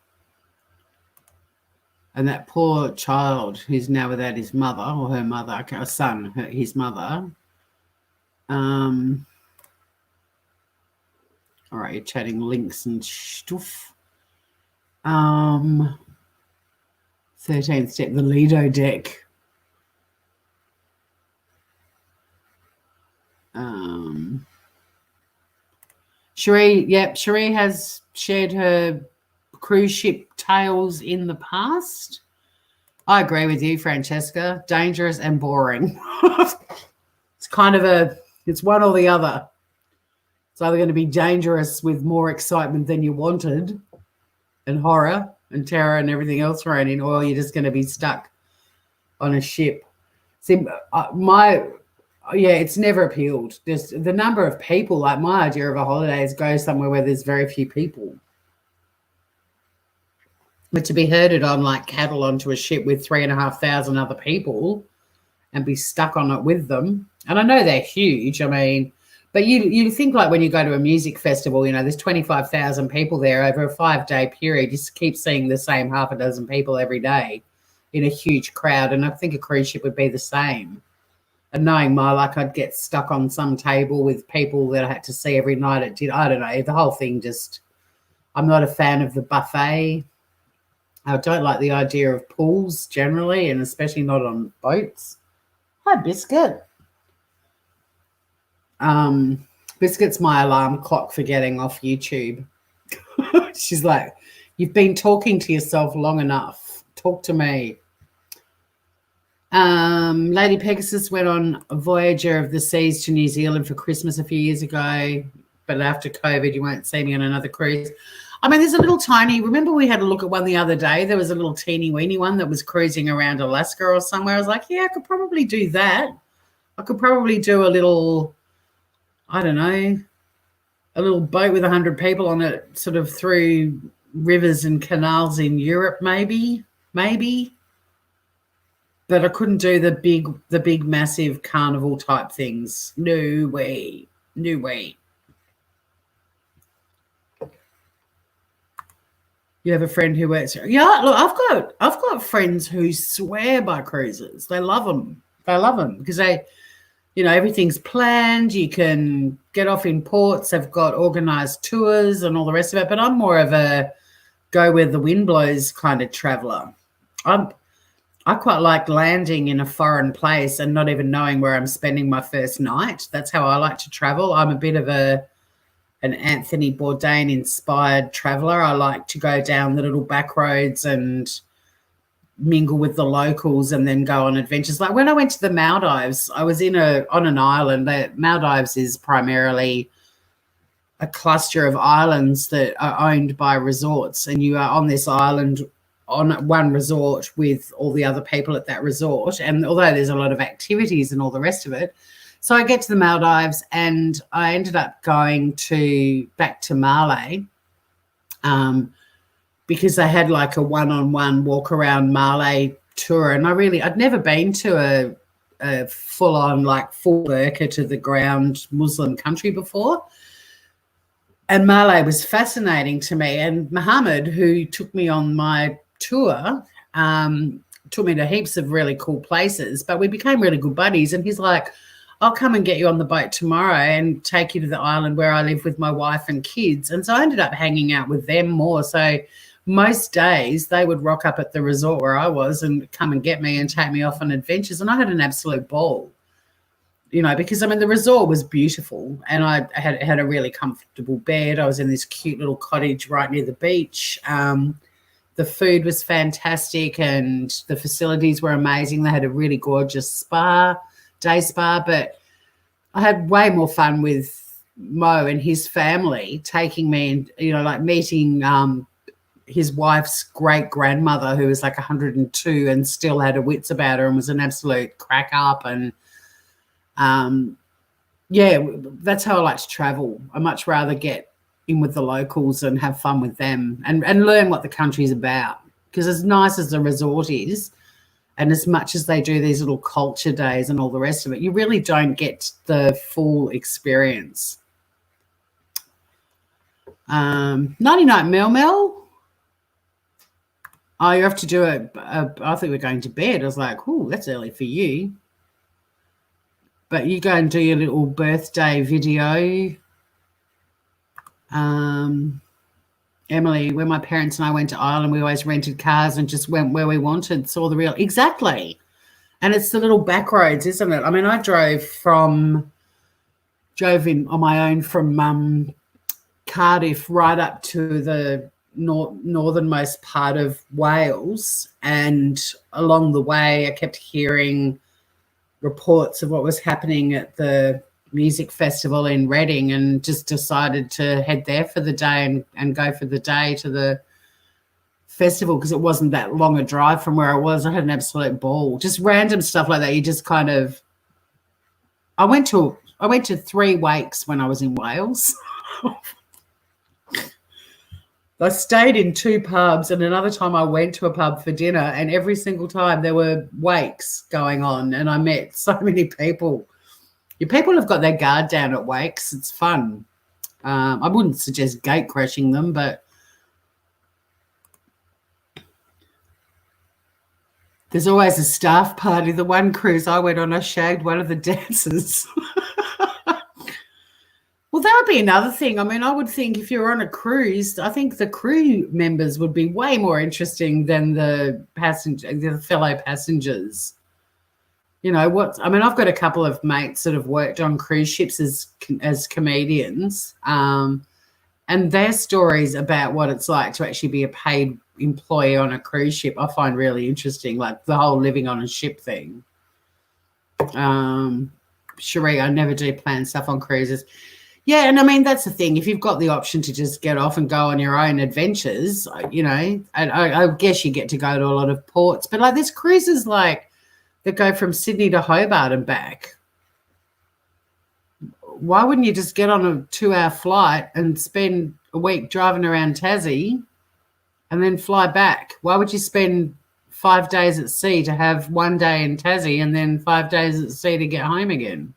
And that poor child who's now without his mother or her mother, a son, his mother. All right, you're chatting links and stuff. 13th step, the Lido deck. Cherie has shared her cruise ship tales in the past. I agree with you, Francesca. Dangerous and boring. It's kind of it's one or the other. It's either going to be dangerous with more excitement than you wanted and horror and terror and everything else thrown in, or you're just going to be stuck on a ship. See, it's never appealed. Just the number of people, like my idea of a holiday is go somewhere where there's very few people. But to be herded on like cattle onto a ship with 3,500 other people and be stuck on it with them. And I know they're huge. I mean, but you think like when you go to a music festival, there's 25,000 people there over a 5-day period. You just keep seeing the same half a dozen people every day in a huge crowd. And I think a cruise ship would be the same. And knowing my luck, I'd get stuck on some table with people that I had to see every night at dinner. I don't know. The whole thing I'm not a fan of the buffet. I don't like the idea of pools generally, and especially not on boats. Hi, Biscuit. Biscuit's my alarm clock for getting off YouTube. She's like, you've been talking to yourself long enough. Talk to me. Lady Pegasus went on a Voyager of the Seas to New Zealand for Christmas a few years ago, but after COVID, you won't see me on another cruise. I mean, there's a little tiny, remember we had a look at one the other day? There was a little teeny weeny one that was cruising around Alaska or somewhere. I was like, yeah, I could probably do that. I could probably do a little, I don't know, a little boat with 100 people on it, sort of through rivers and canals in Europe, maybe. But I couldn't do the big, massive carnival type things. No way. You have a friend who works here. Yeah, look, I've got friends who swear by cruises. They love them. Because everything's planned. You can get off in ports. They've got organised tours and all the rest of it. But I'm more of a go where the wind blows kind of traveller. I quite like landing in a foreign place and not even knowing where I'm spending my first night. That's how I like to travel. I'm a bit of an Anthony Bourdain inspired traveller. I like to go down the little back roads and mingle with the locals and then go on adventures. Like when I went to the Maldives, I was on an island. The Maldives is primarily a cluster of islands that are owned by resorts, and you are on this island on one resort with all the other people at that resort. And although there's a lot of activities and all the rest of it, so I get to the Maldives and I ended up going back to Malé because they had like a one-on-one walk around Malé tour. And I'd never been to a full-on, like full burqa to the ground Muslim country before. And Malé was fascinating to me. And Mohammed, who took me on my tour, took me to heaps of really cool places, but we became really good buddies. And he's like, I'll come and get you on the boat tomorrow and take you to the island where I live with my wife and kids. And so I ended up hanging out with them more. So most days they would rock up at the resort where I was and come and get me and take me off on adventures. And I had an absolute ball, because, the resort was beautiful and I had a really comfortable bed. I was in this cute little cottage right near the beach. The food was fantastic and the facilities were amazing. They had a really gorgeous day spa, but I had way more fun with Mo and his family taking me and, like meeting his wife's great grandmother who was like 102 and still had her wits about her and was an absolute crack up. And that's how I like to travel. I much rather get in with the locals and have fun with them and learn what the country's about, because as nice as the resort is and as much as they do these little culture days and all the rest of it, you really don't get the full experience. 99 Mel. Oh, you have to do it. I think we're going to bed. I was like, oh, that's early for you. But you go and do your little birthday video. Emily, when my parents and I went to Ireland, we always rented cars and just went where we wanted, saw the real, exactly. And it's the little back roads, isn't it? I drove in on my own from Cardiff right up to the northernmost part of Wales. And along the way, I kept hearing reports of what was happening at the music festival in Reading, and just decided to head there for the day and go for the day to the festival because it wasn't that long a drive from where I was. I had an absolute ball. Just random stuff like that. You just kind of I went to 3 wakes when I was in Wales. I stayed in 2 pubs, and another time I went to a pub for dinner, and every single time there were wakes going on and I met so many people. Your people have got their guard down at wakes. It's fun. I wouldn't suggest gate crashing them, but there's always a staff party. The one cruise I went on, I shagged one of the dancers. Well, that would be another thing. I would think if you're on a cruise, I think the crew members would be way more interesting than the fellow passengers. I've got a couple of mates that have worked on cruise ships as comedians, and their stories about what it's like to actually be a paid employee on a cruise ship I find really interesting, like the whole living on a ship thing. Cherie, I never do plan stuff on cruises. Yeah, and I mean, that's the thing. If you've got the option to just get off and go on your own adventures, and I guess you get to go to a lot of ports. But like, there's cruises like that go from Sydney to Hobart and back. Why wouldn't you just get on a 2-hour flight and spend a week driving around Tassie and then fly back? Why would you spend 5 days at sea to have 1 day in Tassie and then 5 days at sea to get home again?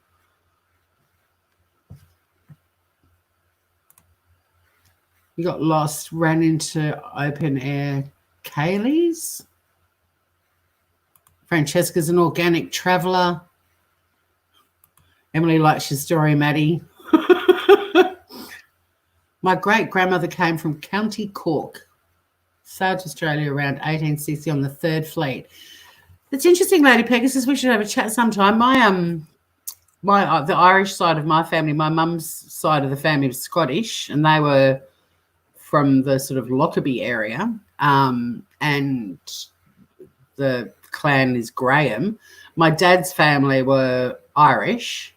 You got lost, ran into open air Kayleys. Francesca's an organic traveller. Emily likes your story, Maddie. My great-grandmother came from County Cork, South Australia, around 1860 on the Third Fleet. It's interesting, Lady Pegasus. We should have a chat sometime. The Irish side of my family, my mum's side of the family was Scottish, and they were from the sort of Lockerbie area, and the clan is Graham. My dad's family were Irish,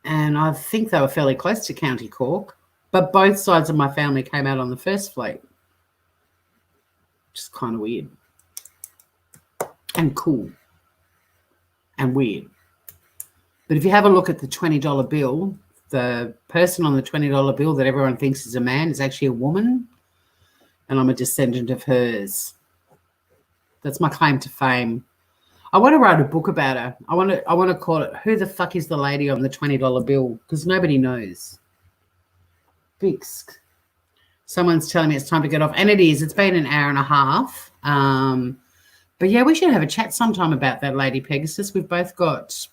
and I think they were fairly close to County Cork, but both sides of my family came out on the First Fleet. Just kind of weird and cool and weird. But if you have a look at the $20 bill, the person on the $20 bill that everyone thinks is a man is actually a woman, and I'm a descendant of hers. That's my claim to fame. I want to write a book about her. I want to call it "Who the Fuck is the Lady on the $20 Bill?" because nobody knows. Fixed. Someone's telling me it's time to get off, and it is. It's been an hour and a half. But yeah, we should have a chat sometime about that, Lady Pegasus. We've both got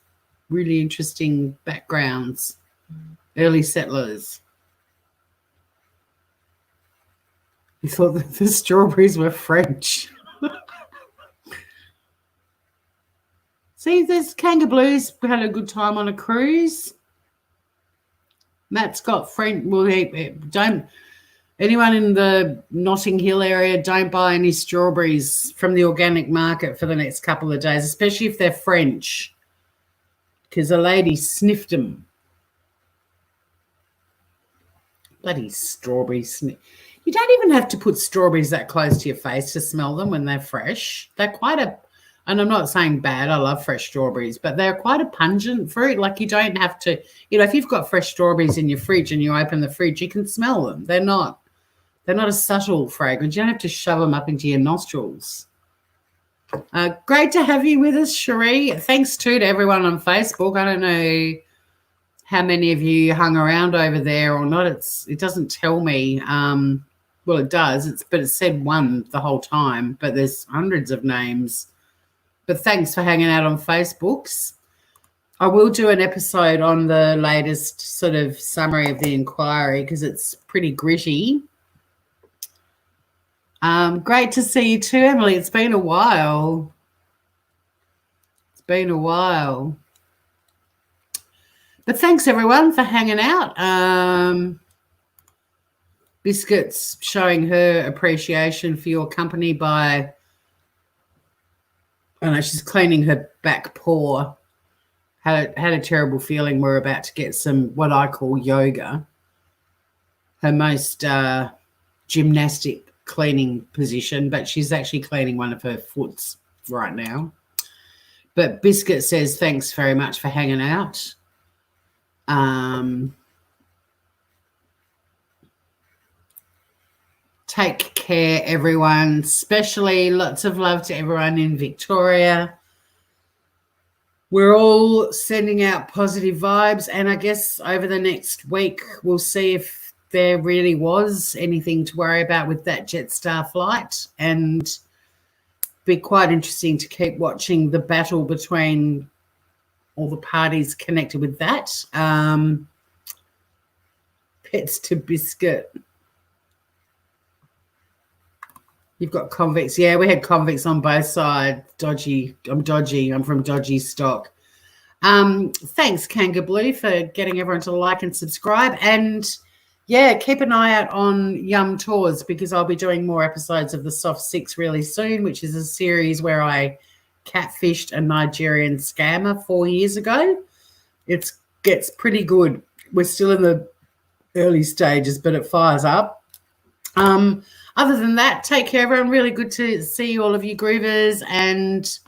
really interesting backgrounds. Early settlers. You thought that the strawberries were French. See, there's Kanga Blues. We had a good time on a cruise. Matt's got French. Well, don't anyone in the Notting Hill area, don't buy any strawberries from the organic market for the next couple of days, especially if they're French, because a lady sniffed them. Bloody strawberry sniff. You don't even have to put strawberries that close to your face to smell them when they're fresh. They're quite and I'm not saying bad, I love fresh strawberries, but they're quite a pungent fruit. Like, you don't have to, if you've got fresh strawberries in your fridge and you open the fridge, you can smell them. They're not a subtle fragrance. You don't have to shove them up into your nostrils. Great to have you with us, Cherie. Thanks too to everyone on Facebook. I don't know how many of you hung around over there or not. It doesn't tell me. Well, it does. But it said one the whole time. But there's hundreds of names. But thanks for hanging out on Facebooks. I will do an episode on the latest sort of summary of the inquiry because it's pretty gritty. Great to see you too, Emily. It's been a while. But thanks, everyone, for hanging out. Biscuit's showing her appreciation for your company by, I know, she's cleaning her back paw. Had a terrible feeling we're about to get some what I call yoga. Her most gymnastic cleaning position, but she's actually cleaning one of her foots right now. But Biscuit says thanks very much for hanging out. Take care, everyone. Especially lots of love to everyone in Victoria. We're all sending out positive vibes, and I guess over the next week we'll see if there really was anything to worry about with that Jetstar flight, and be quite interesting to keep watching the battle between all the parties connected with that. Pets to Biscuit. You've got convicts. Yeah, we had convicts on both sides. Dodgy. I'm dodgy. I'm from dodgy stock. Thanks, Kanga Blue, for getting everyone to like and subscribe. And, yeah, keep an eye out on Yum Tours because I'll be doing more episodes of the Soft Six really soon, which is a series where I catfished a Nigerian scammer 4 years ago. It gets pretty good. we're still in the early stages, but it fires up. Other than that, take care, everyone. Really good to see all of you groovers, and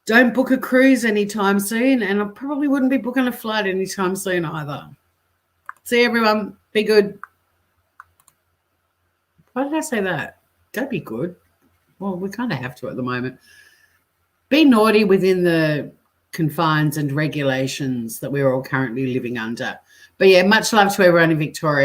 don't book a cruise anytime soon, and I probably wouldn't be booking a flight anytime soon either. See everyone. Be good. Why did I say that? Don't be good. Well, we kind of have to at the moment. Be naughty within the confines and regulations that we're all currently living under. But yeah, much love to everyone in Victoria.